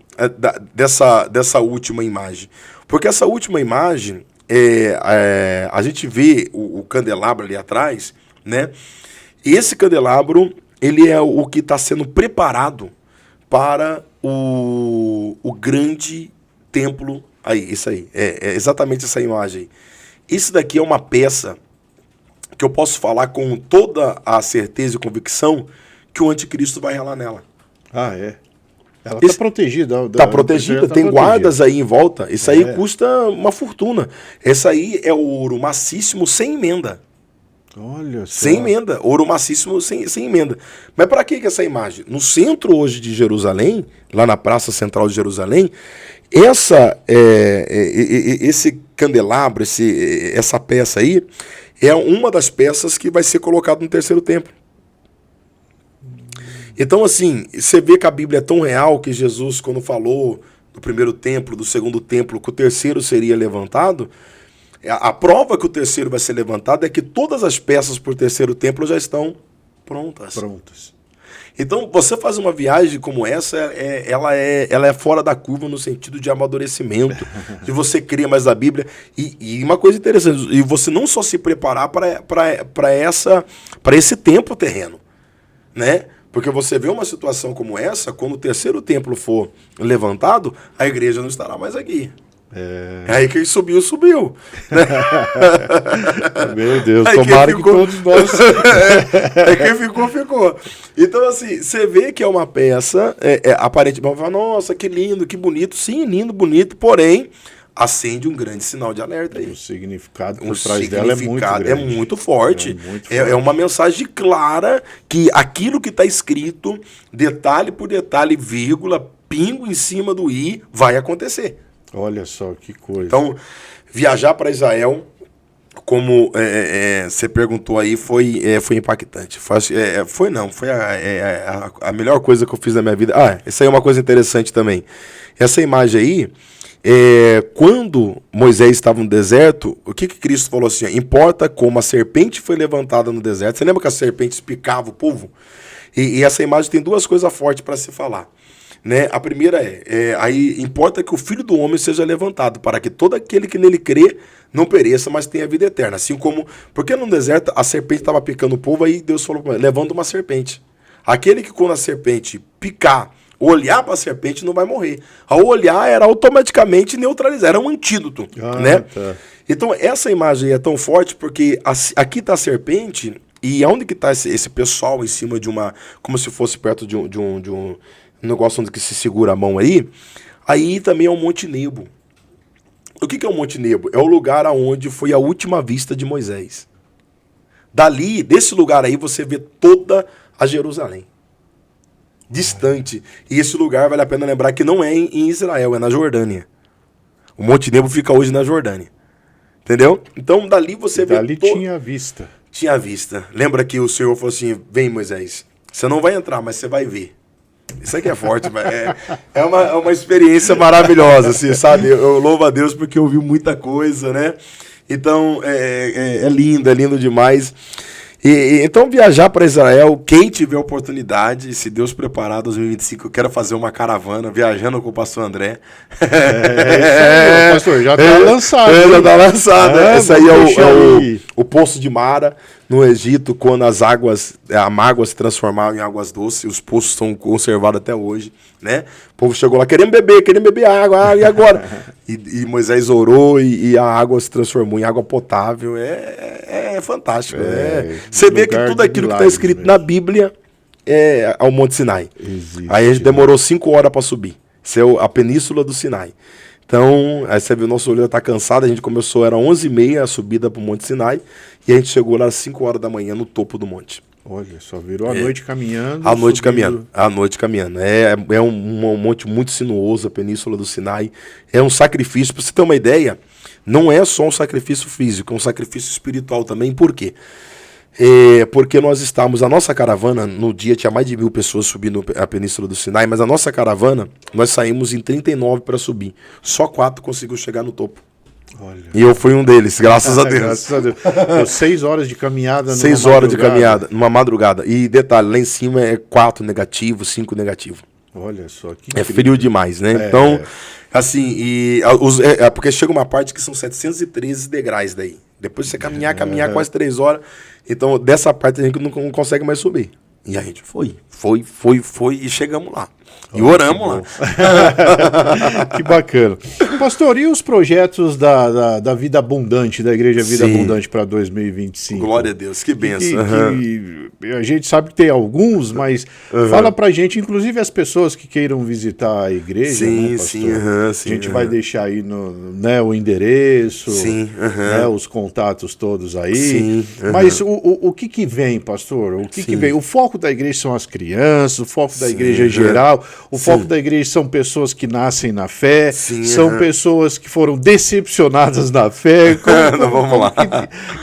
dessa última imagem? Porque essa última imagem, a gente vê o candelabro ali atrás, né? E esse candelabro, ele é o que está sendo preparado para o grande templo aí, isso aí, é exatamente essa imagem. Isso daqui é uma peça que eu posso falar com toda a certeza e convicção que o anticristo vai relar nela. Ah, é? Ela está protegida. Está protegida, tem guardas aí em volta. Isso aí custa uma fortuna. Essa aí é o ouro maciço sem emenda. Olha só. Sem emenda. Ouro maciço sem emenda. Mas para que essa imagem? No centro hoje de Jerusalém, lá na Praça Central de Jerusalém, esse candelabro, essa peça aí, é uma das peças que vai ser colocada no terceiro templo. Então, assim, você vê que a Bíblia é tão real que Jesus, quando falou do primeiro templo, do segundo templo, que o terceiro seria levantado, a prova que o terceiro vai ser levantado é que todas as peças para o terceiro templo já estão prontas. Então, você faz uma viagem como essa, ela é fora da curva no sentido de amadurecimento, de você crer mais na Bíblia. E uma coisa interessante, e você não só se preparar para esse tempo terreno, né? Porque você vê uma situação como essa, quando o terceiro templo for levantado, a igreja não estará mais aqui. Aí quem subiu. Né? Meu Deus, aí tomara que todos nós... Aí quem ficou. Então, assim, você vê que é uma peça, aparentemente, fala, nossa, que lindo, que bonito. Sim, lindo, bonito, porém, acende um grande sinal de alerta aí. O significado por trás dela é muito grande. É muito forte. É uma mensagem clara que aquilo que está escrito, detalhe por detalhe, vírgula, pingo em cima do i, vai acontecer. Olha só que coisa. Então, viajar para Israel, como você perguntou aí, foi impactante. Foi a melhor coisa que eu fiz na minha vida. Essa aí é uma coisa interessante também. Essa imagem aí, quando Moisés estava no deserto, o que Cristo falou assim? Importa como a serpente foi levantada no deserto. Você lembra que as serpentes picavam o povo? E essa imagem tem duas coisas fortes para se falar. Né? A primeira aí importa que o Filho do Homem seja levantado, para que todo aquele que nele crê não pereça, mas tenha vida eterna. Assim como, porque no deserto a serpente estava picando o povo, aí Deus falou, levanta uma serpente. Aquele que quando a serpente picar, olhar para a serpente não vai morrer. Ao olhar era automaticamente neutralizar, era um antídoto. Né? Tá. Então essa imagem é tão forte porque aqui está a serpente e onde que está esse pessoal em cima de uma, como se fosse perto de um negócio onde que se segura a mão aí também é o Monte Nebo. O que é o Monte Nebo? É o lugar onde foi a última vista de Moisés. Dali, desse lugar aí, você vê toda a Jerusalém. Distante. E esse lugar, vale a pena lembrar que não é em Israel, é na Jordânia. O Monte Nebo fica hoje na Jordânia. Entendeu? Então, dali você vê... Dali tinha vista. Tinha vista. Lembra que o Senhor falou assim, vem Moisés... Você não vai entrar, mas você vai ver. Isso aqui é forte, é uma experiência maravilhosa, assim, sabe? Eu louvo a Deus porque eu vi muita coisa, né? Então, é lindo demais. Então, viajar para Israel, quem tiver oportunidade, se Deus preparar 2025, eu quero fazer uma caravana viajando com o pastor André. Pastor, já está lançado. Já está lançado. Esse aí é o Poço de Mara, no Egito, quando a água se transformava em águas doces, os poços estão conservados até hoje, né? O povo chegou lá, querendo beber água, e agora? e Moisés orou e a água se transformou em água potável. É fantástico. Você vê que tudo aquilo que está escrito na Bíblia é ao Monte Sinai. Existe, aí a gente demorou 5 horas para subir. Isso é a Península do Sinai. Então, aí você vê, o nosso olho está cansado, a gente começou, era 11h30 a subida para o Monte Sinai, e a gente chegou lá às 5 horas da manhã no topo do monte. Olha, só virou a noite caminhando. A noite caminhando. É um monte muito sinuoso, a Península do Sinai. É um sacrifício, para você ter uma ideia, não é só um sacrifício físico, é um sacrifício espiritual também. Por quê? Porque nós estávamos, a nossa caravana, no dia tinha mais de 1.000 pessoas subindo a Península do Sinai, mas a nossa caravana, nós saímos em 39 para subir. Só 4 conseguiu chegar no topo. Olha. E eu fui um deles, graças a Deus. Graças a Deus. 6 horas de caminhada. 6 horas de caminhada, numa madrugada. E detalhe, lá em cima é 4 negativo, 5 negativo. Olha só, que é frio demais, né? Então, assim, porque chega uma parte que são 713 degraus daí. Depois você caminhar quase 3 horas. Então, dessa parte a gente não consegue mais subir. E a gente foi e chegamos lá. E oramos lá. Que bacana. Pastor, e os projetos da Vida Abundante, da Igreja Vida Abundante para 2025? Glória a Deus, que bênção. Que a gente sabe que tem alguns, mas fala pra gente, inclusive as pessoas que queiram visitar a igreja, né, pastor? A gente vai deixar aí o endereço, né, os contatos todos aí. Mas o que vem, pastor? O que vem? O foco da igreja são as crianças, o foco da igreja é geral, o foco da igreja são pessoas que nascem na fé, são pessoas que foram decepcionadas na fé.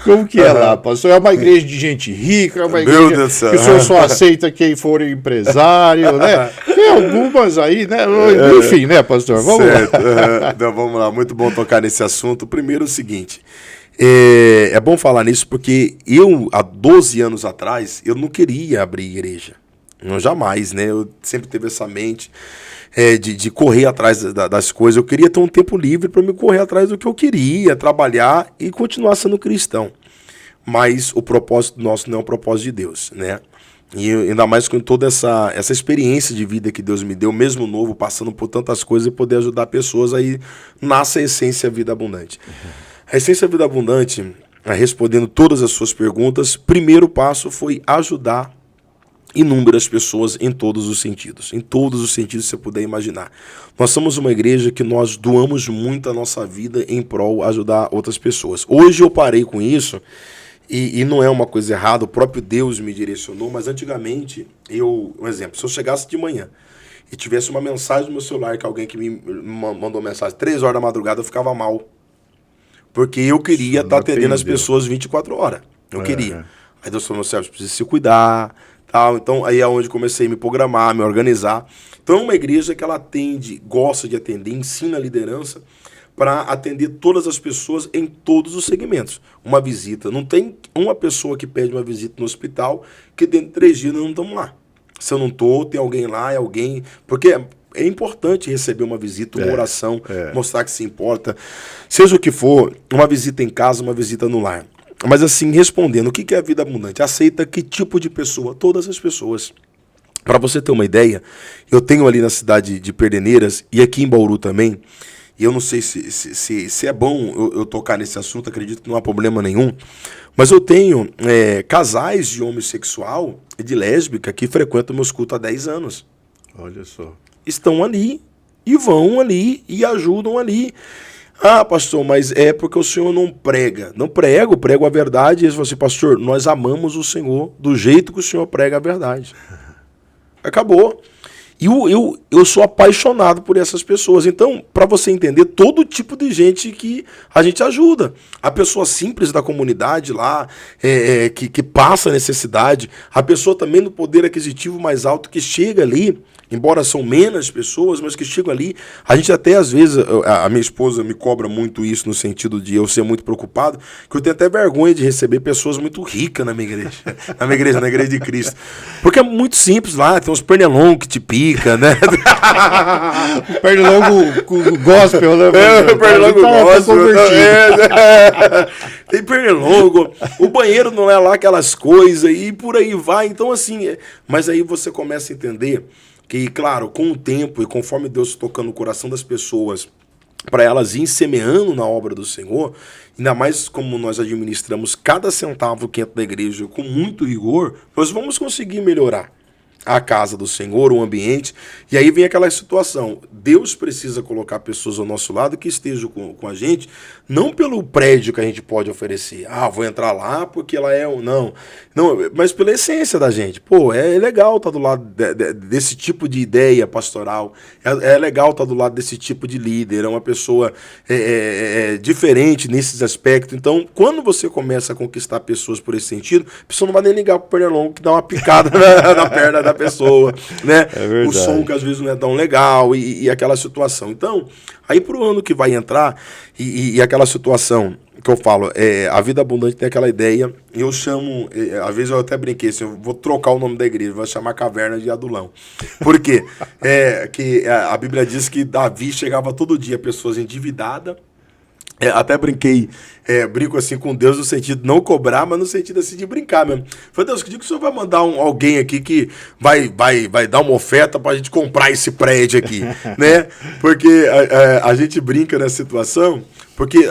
Como que é lá, pastor? É uma igreja de gente rica, é uma igreja que o senhor só aceita quem for empresário, né? Tem algumas aí, né? Enfim, né, pastor? Vamos lá. Então, vamos lá, muito bom tocar nesse assunto. Primeiro o seguinte, é bom falar nisso porque eu, há 12 anos atrás, eu não queria abrir igreja. Não, jamais, né? Eu sempre tive essa mente de correr atrás das coisas. Eu queria ter um tempo livre para me correr atrás do que eu queria, trabalhar e continuar sendo cristão. Mas o propósito nosso não é o propósito de Deus, né? E ainda mais com toda essa experiência de vida que Deus me deu, mesmo novo, passando por tantas coisas e poder ajudar pessoas, aí nasce a Essência Vida Abundante. A Essência Vida Abundante, respondendo todas as suas perguntas, primeiro passo foi ajudar inúmeras pessoas em todos os sentidos que você puder imaginar. Nós somos uma igreja que nós doamos muito a nossa vida em prol de ajudar outras pessoas. Hoje eu parei com isso, e não é uma coisa errada, o próprio Deus me direcionou, mas antigamente, um exemplo, se eu chegasse de manhã e tivesse uma mensagem no meu celular que alguém que me mandou mensagem 3 horas da madrugada, eu ficava mal. Porque eu queria estar atendendo as pessoas 24 horas. Eu queria. Aí Deus falou, você precisa se cuidar, tal. Então aí é onde comecei a me programar, me organizar. Então é uma igreja que ela atende, gosta de atender, ensina a liderança para atender todas as pessoas em todos os segmentos. Uma visita. Não tem uma pessoa que pede uma visita no hospital que dentro de 3 dias nós não estamos lá. Se eu não estou, tem alguém lá, é alguém... Porque é importante receber uma visita, uma oração, mostrar que se importa. Seja o que for, uma visita em casa, uma visita no lar. Mas assim, respondendo, o que é a vida abundante? Aceita que tipo de pessoa? Todas as pessoas. Para você ter uma ideia, eu tenho ali na cidade de Pederneiras e aqui em Bauru também, e eu não sei se é bom eu tocar nesse assunto, acredito que não há problema nenhum, mas eu tenho casais de homossexual e de lésbica que frequentam meus cultos há 10 anos. Olha só. Estão ali e vão ali e ajudam ali. Ah, pastor, mas é porque o senhor não prega. Não prego a verdade. E eles falam assim, pastor, nós amamos o Senhor do jeito que o senhor prega a verdade. Acabou. E eu sou apaixonado por essas pessoas. Então, para você entender, todo tipo de gente que a gente ajuda. A pessoa simples da comunidade lá, que passa necessidade. A pessoa também do poder aquisitivo mais alto que chega ali, embora são menos pessoas, mas que chegam ali. A gente até, às vezes, a minha esposa me cobra muito isso no sentido de eu ser muito preocupado, que eu tenho até vergonha de receber pessoas muito ricas na minha igreja. Na igreja de Cristo. Porque é muito simples lá, tem uns pernilongos que te pica, né? Pernilongo com gospel, né? Pernilongo gospel. Tem pernilongo, o banheiro não é lá aquelas coisas e por aí vai. Então, assim, mas aí você começa a entender que, claro, com o tempo e conforme Deus tocando o coração das pessoas para elas irem semeando na obra do Senhor, ainda mais como nós administramos cada centavo que entra da igreja com muito rigor, nós vamos conseguir melhorar a casa do Senhor, o ambiente. E aí vem aquela situação. Deus precisa colocar pessoas ao nosso lado que estejam com a gente, não pelo prédio que a gente pode oferecer. Ah, vou entrar lá porque ela é um... Não, mas pela essência da gente. Pô, é legal estar do lado desse tipo de ideia pastoral. É legal estar do lado desse tipo de líder. É uma pessoa diferente nesses aspectos. Então, quando você começa a conquistar pessoas por esse sentido, a pessoa não vai nem ligar pro pernilongo que dá uma picada na perna da pessoa, né? O som que às vezes não é tão legal e aquela situação. Então, aí pro ano que vai entrar e aquela situação que eu falo, a vida abundante tem aquela ideia, eu chamo, às vezes eu até brinquei assim, eu vou trocar o nome da igreja, vou chamar Caverna de Adulão. Por quê? Que a Bíblia diz que Davi chegava todo dia, pessoas endividadas. Até brinco assim com Deus no sentido de não cobrar, mas no sentido assim de brincar mesmo. Falei, Deus, que dia que o senhor vai mandar alguém aqui que vai dar uma oferta pra gente comprar esse prédio aqui, né? Porque a gente brinca nessa situação, porque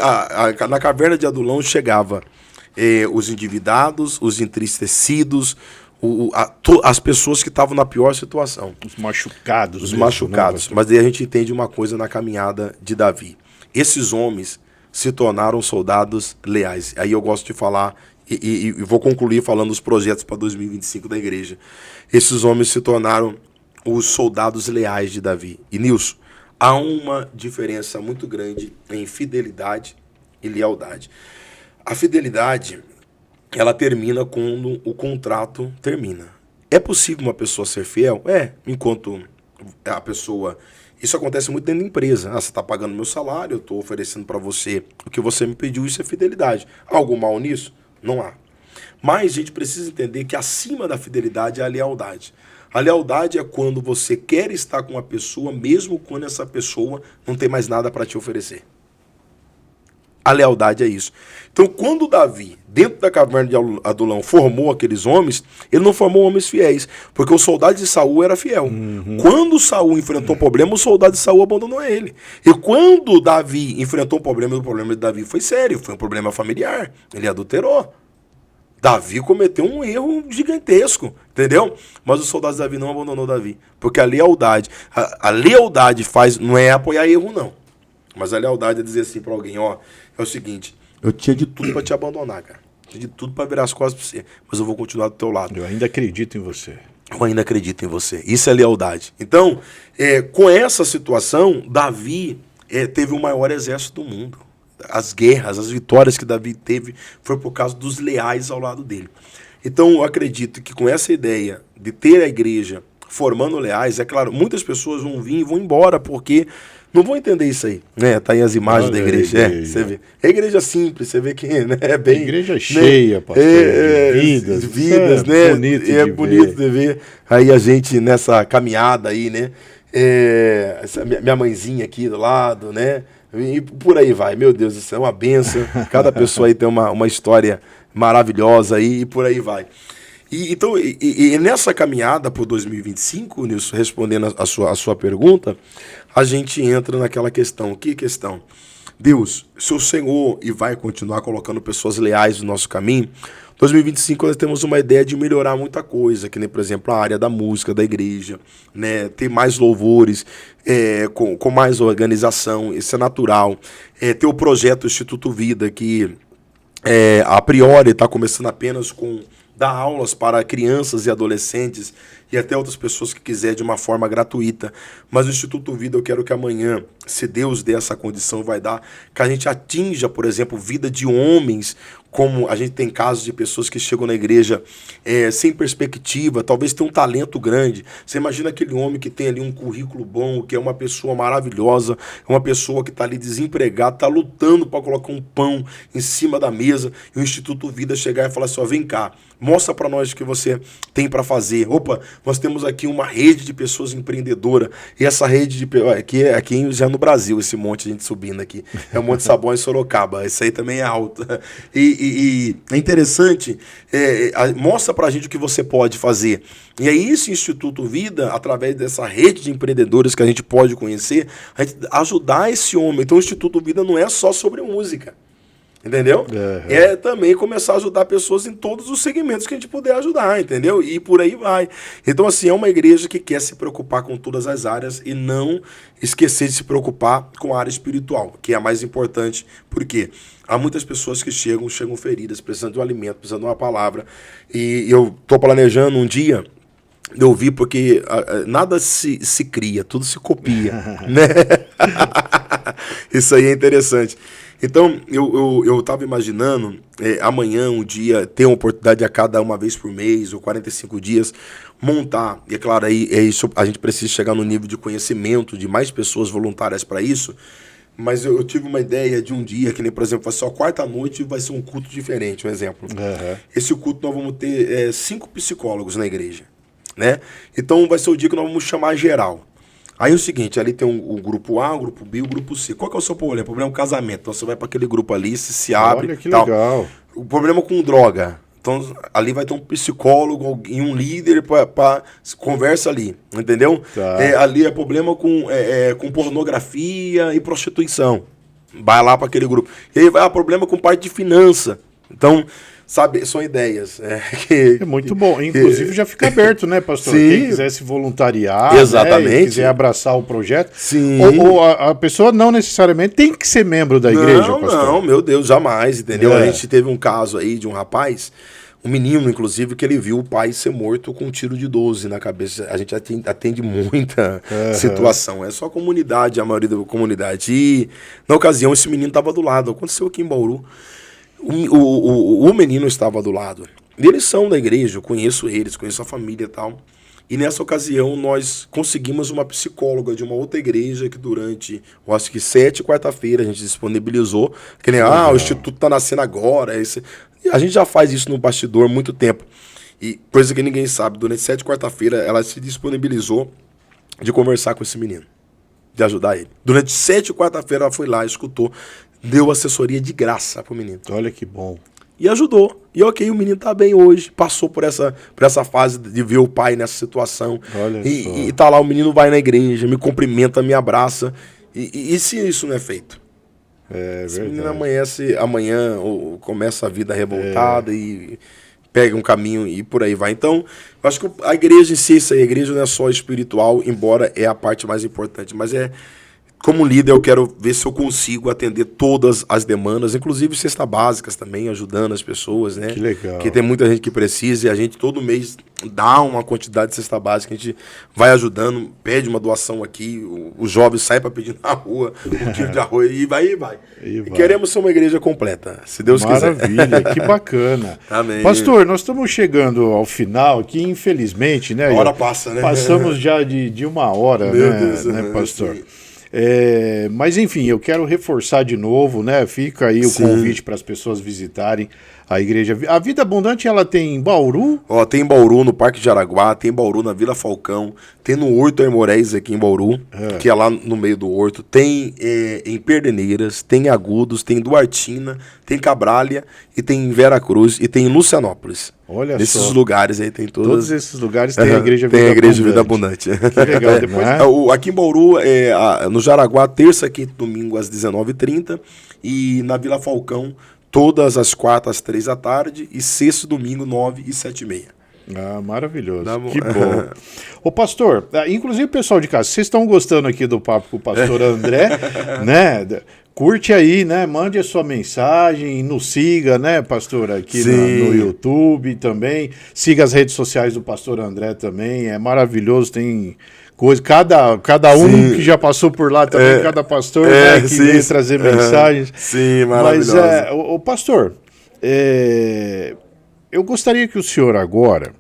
na Caverna de Adulão chegava os endividados, os entristecidos, as pessoas que estavam na pior situação. Os machucados. Os machucados. Mas daí a gente entende uma coisa na caminhada de Davi. Esses homens se tornaram soldados leais. Aí eu gosto de falar, e vou concluir falando dos projetos para 2025 da igreja. Esses homens se tornaram os soldados leais de Davi. E Nilson, há uma diferença muito grande em fidelidade e lealdade. A fidelidade, ela termina quando o contrato termina. É possível uma pessoa ser fiel? Enquanto a pessoa... Isso acontece muito dentro da empresa. Você está pagando meu salário, eu estou oferecendo para você o que você me pediu, isso é fidelidade. Há algo mal nisso? Não há. Mas a gente precisa entender que acima da fidelidade é a lealdade. A lealdade é quando você quer estar com uma pessoa, mesmo quando essa pessoa não tem mais nada para te oferecer. A lealdade é isso. Então, quando Davi, dentro da caverna de Adulão, formou aqueles homens, ele não formou homens fiéis, porque o soldado de Saul era fiel. Quando Saul enfrentou problema, o soldado de Saul abandonou ele. E quando Davi enfrentou um problema, o problema de Davi foi sério, foi um problema familiar. Ele adulterou. Davi cometeu um erro gigantesco, entendeu? Mas os soldados de Davi não abandonou Davi, porque a lealdade, a lealdade não é apoiar erro, não. Mas a lealdade é dizer assim para alguém, é o seguinte, eu tinha de tudo para te abandonar, cara. Tinha de tudo para virar as costas para você, mas eu vou continuar do teu lado. Eu ainda acredito em você. Eu ainda acredito em você. Isso é lealdade. Então, com essa situação, Davi teve o maior exército do mundo. As guerras, as vitórias que Davi teve foi por causa dos leais ao lado dele. Então, eu acredito que com essa ideia de ter a igreja formando leais, é claro, muitas pessoas vão vir e vão embora, porque não vão entender isso aí, né? Tá aí as imagens da igreja. Você vê. É igreja simples, você vê que, né, é bem... Igreja cheia, pastor, de vidas, né? Bonito de ver. Aí a gente nessa caminhada aí, né? Minha mãezinha aqui do lado, né? E por aí vai. Meu Deus, isso é uma benção. Cada pessoa aí tem uma história maravilhosa aí e por aí vai. Então, nessa caminhada para o 2025, Nilson, respondendo a sua pergunta, a gente entra naquela questão. Que questão? Deus, se o Senhor e vai continuar colocando pessoas leais no nosso caminho, 2025 nós temos uma ideia de melhorar muita coisa, que nem, por exemplo, a área da música da igreja, né? Ter mais louvores, com mais organização, isso é natural. Ter o projeto Instituto Vida, que a priori está começando apenas com dar aulas para crianças e adolescentes e até outras pessoas que quiserem de uma forma gratuita. Mas o Instituto Vida, eu quero que amanhã, se Deus der essa condição, vai dar, que a gente atinja, por exemplo, vida de homens, como a gente tem casos de pessoas que chegam na igreja sem perspectiva, talvez tenham um talento grande. Você imagina aquele homem que tem ali um currículo bom, que é uma pessoa maravilhosa, uma pessoa que está ali desempregada, está lutando para colocar um pão em cima da mesa, e o Instituto Vida chegar e falar assim, ó, vem cá, mostra para nós o que você tem para fazer. Opa, nós temos aqui uma rede de pessoas empreendedoras, e essa rede de... Aqui já no Brasil, esse monte de gente subindo aqui, é o Monte Sabão em Sorocaba, isso aí também é alto. E é interessante, mostra pra gente o que você pode fazer. E aí esse Instituto Vida, através dessa rede de empreendedores que a gente pode conhecer, a gente ajudar esse homem. Então o Instituto Vida não é só sobre música. Entendeu? Uhum. É também começar a ajudar pessoas em todos os segmentos que a gente puder ajudar, entendeu? E por aí vai. Então, assim, é uma igreja que quer se preocupar com todas as áreas e não esquecer de se preocupar com a área espiritual, que é a mais importante. Por quê? Há muitas pessoas que chegam feridas, precisando de um alimento, precisando de uma palavra. E eu estou planejando um dia... Eu vi porque nada se cria, tudo se copia, né? Isso aí é interessante. Então, eu estava imaginando amanhã, um dia, ter uma oportunidade a cada uma vez por mês, ou 45 dias, montar. E é claro, aí isso, a gente precisa chegar no nível de conhecimento de mais pessoas voluntárias para isso. Mas eu tive uma ideia de um dia, que nem, por exemplo, vai ser a quarta-noite vai ser um culto diferente, um exemplo. Uhum. Esse culto nós vamos ter 5 psicólogos na igreja. Né? Então vai ser o dia que nós vamos chamar geral. Aí é o seguinte, ali tem o grupo A, o grupo B e o grupo C. Qual que é o seu problema? O problema é o casamento. Então você vai para aquele grupo ali, se abre. Olha que tal. Legal. O problema com droga. Então ali vai ter um psicólogo e um líder para conversa ali, entendeu? Tá. Ali é problema com pornografia e prostituição. Vai lá para aquele grupo. E aí vai problema com parte de finança. Então... Sabe, são ideias. É muito bom. Inclusive já fica aberto, né, pastor? Sim. Quem quiser se voluntariar, exatamente. Né, quiser abraçar o projeto. Sim. Ou a pessoa não necessariamente tem que ser membro da igreja, pastor. Não, meu Deus, jamais, entendeu? A gente teve um caso aí de um rapaz, um menino, inclusive, que ele viu o pai ser morto com um tiro de 12 na cabeça. A gente atende muita situação. É só comunidade, a maioria da comunidade. E, na ocasião, esse menino estava do lado. Aconteceu aqui em Bauru. O menino estava do lado. Eles são da igreja, eu conheço eles, conheço a família e tal. E nessa ocasião nós conseguimos uma psicóloga de uma outra igreja que durante, eu acho que 7 quarta-feira a gente disponibilizou. Que nem, o Instituto está nascendo agora. A gente já faz isso no bastidor há muito tempo. E coisa que ninguém sabe, durante 7 quarta-feira ela se disponibilizou de conversar com esse menino, de ajudar ele. Durante 7 quarta-feira ela foi lá, escutou, deu assessoria de graça pro menino. Olha que bom. E ajudou. E ok, o menino tá bem hoje. Passou por essa fase de ver o pai nessa situação. Olha e tá lá, o menino vai na igreja, me cumprimenta, me abraça. E se isso não é feito? Esse menino amanhã começa a vida revoltada e pega um caminho e por aí vai. Então, eu acho que a igreja em si, a igreja não é só espiritual, embora é a parte mais importante, mas como líder, eu quero ver se eu consigo atender todas as demandas, inclusive cestas básicas também, ajudando as pessoas, né? Que legal. Porque tem muita gente que precisa e a gente todo mês dá uma quantidade de cesta básica, a gente vai ajudando, pede uma doação aqui, os jovens saem para pedir na rua um quilo de arroz e vai. E queremos ser uma igreja completa, se Deus quiser. Maravilha, que bacana. Amém. Pastor, nós estamos chegando ao final aqui, infelizmente, né? A hora passa, né? Passamos já de 1 hora, Meu Deus, né, pastor? Sim. Mas enfim, eu quero reforçar de novo, né? Fica aí o convite para as pessoas visitarem a igreja. A Vida Abundante, ela tem em Bauru? Tem em Bauru, no Parque de Araguá, tem em Bauru, na Vila Falcão, tem no Horto Aimorés aqui em Bauru, que é lá no meio do Horto, tem em Perdeneiras, tem em Agudos, tem em Duartina, tem em Cabralha, e tem em Veracruz, e tem em Lucianópolis. Olha Nesses só. lugares aí tem todos esses lugares tem a Igreja Vida Abundante. Tem a Igreja Vida Abundante. Que legal. Depois... Aqui em Bauru, no Jaraguá, terça, quinta e domingo às 19h30, e na Vila Falcão, todas as quartas às 3 da tarde, e sexta e domingo, 9 e 7h30. Maravilhoso, que bom. Ô pastor, inclusive o pessoal de casa, vocês estão gostando aqui do papo com o pastor André, né? curte aí, né? Mande a sua mensagem, nos siga, né, pastor, aqui no YouTube também. Siga as redes sociais do pastor André também, é maravilhoso, tem coisa, cada um que já passou por lá também, cada pastor, né, que veio trazer mensagens. Sim, maravilhoso. Mas, o pastor, eu gostaria que o senhor agora,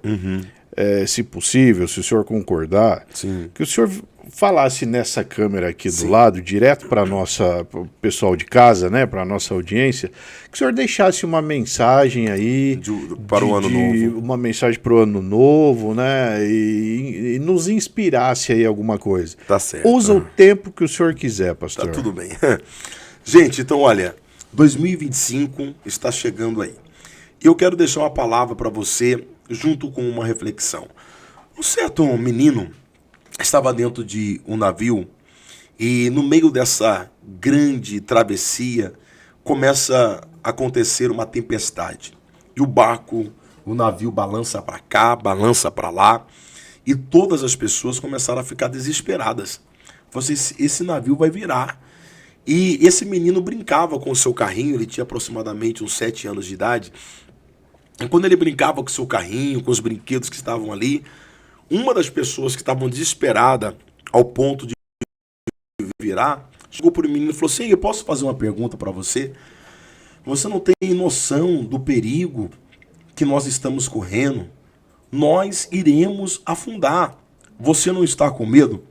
se possível, se o senhor concordar, que o senhor falasse nessa câmera aqui do lado, direto para o pessoal de casa, né, para a nossa audiência, que o senhor deixasse uma mensagem aí para o ano novo. Uma mensagem para o ano novo, né, e nos inspirasse aí alguma coisa. Tá certo. Usa o tempo que o senhor quiser, pastor. Tá tudo bem. Gente, então olha, 2025 está chegando aí. E eu quero deixar uma palavra para você junto com uma reflexão. Um certo menino estava dentro de um navio e no meio dessa grande travessia começa a acontecer uma tempestade. E o navio balança para cá, balança para lá e todas as pessoas começaram a ficar desesperadas. Esse navio vai virar. E esse menino brincava com o seu carrinho, ele tinha aproximadamente uns 7 anos de idade. E quando ele brincava com o seu carrinho, com os brinquedos que estavam ali, uma das pessoas que estavam desesperada ao ponto de virar, chegou para o menino e falou assim: eu posso fazer uma pergunta para você? Você não tem noção do perigo que nós estamos correndo? Nós iremos afundar. Você não está com medo?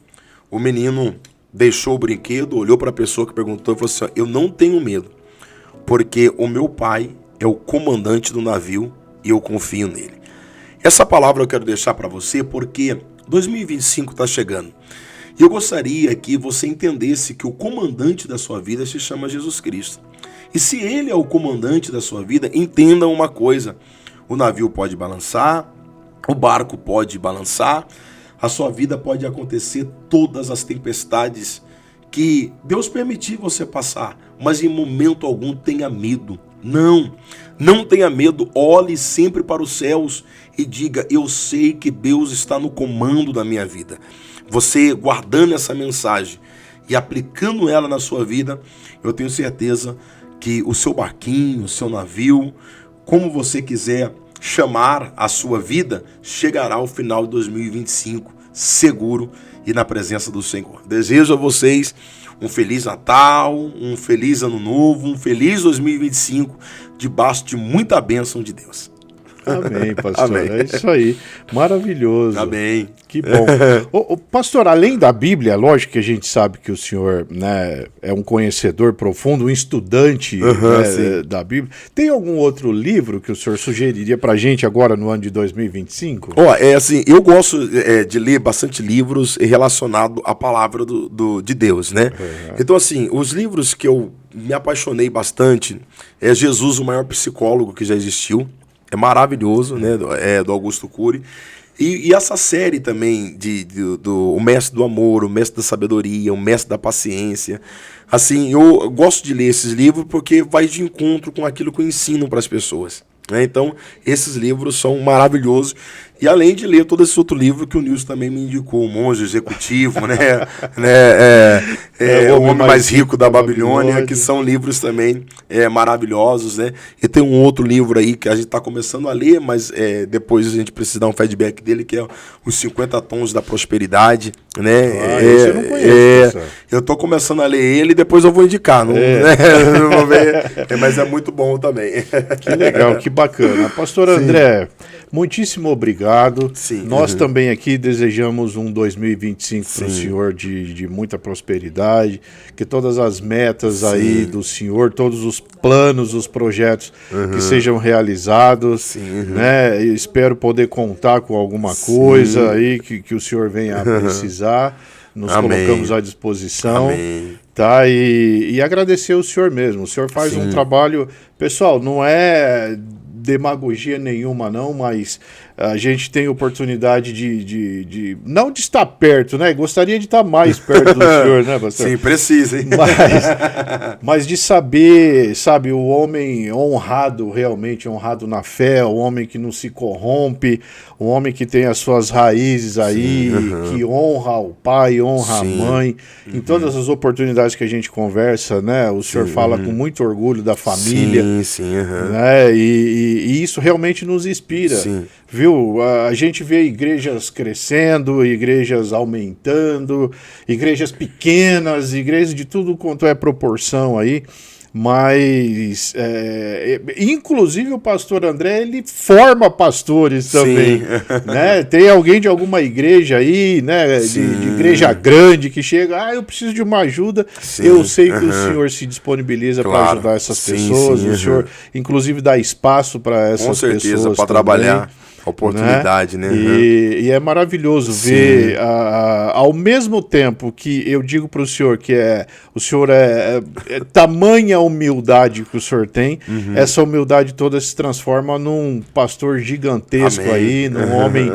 O menino deixou o brinquedo, olhou para a pessoa que perguntou e falou assim: eu não tenho medo, porque o meu pai é o comandante do navio e eu confio nele. Essa palavra eu quero deixar para você porque 2025 está chegando. E eu gostaria que você entendesse que o comandante da sua vida se chama Jesus Cristo. E se ele é o comandante da sua vida, entenda uma coisa: o navio pode balançar, o barco pode balançar, a sua vida pode acontecer todas as tempestades que Deus permitir você passar, mas em momento algum tenha medo. Não tenha medo, olhe sempre para os céus e diga: eu sei que Deus está no comando da minha vida. Você guardando essa mensagem e aplicando ela na sua vida, eu tenho certeza que o seu barquinho, o seu navio, como você quiser chamar a sua vida, chegará ao final de 2025 seguro e na presença do Senhor. Desejo a vocês um Feliz Natal, um Feliz Ano Novo, um Feliz 2025, debaixo de muita bênção de Deus. Amém, pastor. Amém. É isso aí. Maravilhoso. Amém. Que bom. Pastor, além da Bíblia, lógico que a gente sabe que o senhor, né, é um conhecedor profundo, um estudante, né, da Bíblia. Tem algum outro livro que o senhor sugeriria para a gente agora no ano de 2025? Assim, eu gosto de ler bastante livros relacionados à palavra de Deus, né? Então, assim, os livros que eu me apaixonei bastante é Jesus, o maior psicólogo que já existiu. É maravilhoso, né? Do Augusto Cury. E essa série também do O Mestre do Amor, O Mestre da Sabedoria, O Mestre da Paciência. Assim, eu gosto de ler esses livros porque vai de encontro com aquilo que eu ensino para as pessoas. Né? Então, esses livros são maravilhosos. E além de ler todo esse outro livro que o Nilson também me indicou, O Monge Executivo, né? O Homem Mais Rico da Babilônia, que são livros também maravilhosos, né? E tem um outro livro aí que a gente está começando a ler, mas depois a gente precisa dar um feedback dele, que é Os 50 Tons da Prosperidade, né? Esse eu não conheço, eu estou começando a ler ele e depois eu vou indicar, não vou ver, mas é muito bom também. Que legal, que bacana. Pastor André, muitíssimo obrigado. Sim. Nós também aqui desejamos um 2025 para o senhor de muita prosperidade, que todas as metas aí do senhor, todos os planos, os projetos que sejam realizados, né? Eu espero poder contar com alguma coisa aí que o senhor venha a precisar. Nos colocamos à disposição. Amém. Tá? E agradecer o senhor mesmo. O senhor faz um trabalho... Pessoal, não é demagogia nenhuma não, mas a gente tem oportunidade não de estar perto, né? Gostaria de estar mais perto do senhor, né, pastor? Sim, precisa, hein? Mas de saber, sabe, o homem honrado, realmente honrado na fé, o homem que não se corrompe, o homem que tem as suas raízes aí, que honra o pai, honra a mãe, em todas as oportunidades que a gente conversa, né? O senhor fala com muito orgulho da família, né? E isso realmente nos inspira. Sim. Viu? A gente vê igrejas crescendo, igrejas aumentando, igrejas pequenas, igrejas de tudo quanto é proporção aí, mas inclusive o pastor André, ele forma pastores também, né? Tem alguém de alguma igreja aí, né? De igreja grande que chega, eu preciso de uma ajuda, eu sei que o senhor se disponibiliza para ajudar essas pessoas, o senhor inclusive dá espaço para essas pessoas. Com certeza, para trabalhar. Oportunidade, né? E é maravilhoso ver, ao mesmo tempo que eu digo para o senhor que o senhor é tamanha humildade que o senhor tem, essa humildade toda se transforma num pastor gigantesco. Amém. Aí, num homem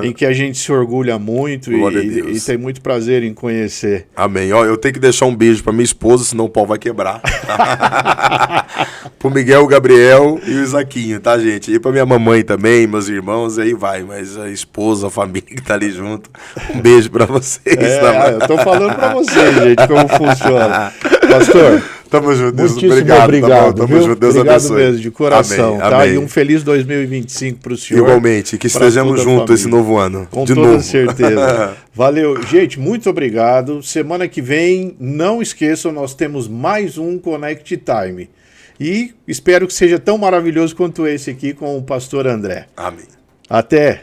em que a gente se orgulha muito e tem muito prazer em conhecer. Amém. Ó, eu tenho que deixar um beijo para minha esposa, senão o pau vai quebrar. Pro Miguel, o Gabriel e o Isaquinho, tá, gente? E pra minha mamãe também, meus irmãos, aí vai, mas a esposa, a família que tá ali junto, um beijo pra vocês. Eu tô falando pra vocês, gente, como funciona. Pastor, tamo junto, Deus, obrigado. Tá tamo junto, Deus obrigado abençoe. Mesmo, de coração, amém, tá? amém. E um feliz 2025 pro senhor. Igualmente, que estejamos juntos esse novo ano. Com toda certeza. Valeu. Gente, muito obrigado. Semana que vem, não esqueçam, nós temos mais um Connect Time. E espero que seja tão maravilhoso quanto esse aqui com o pastor André. Amém. Até!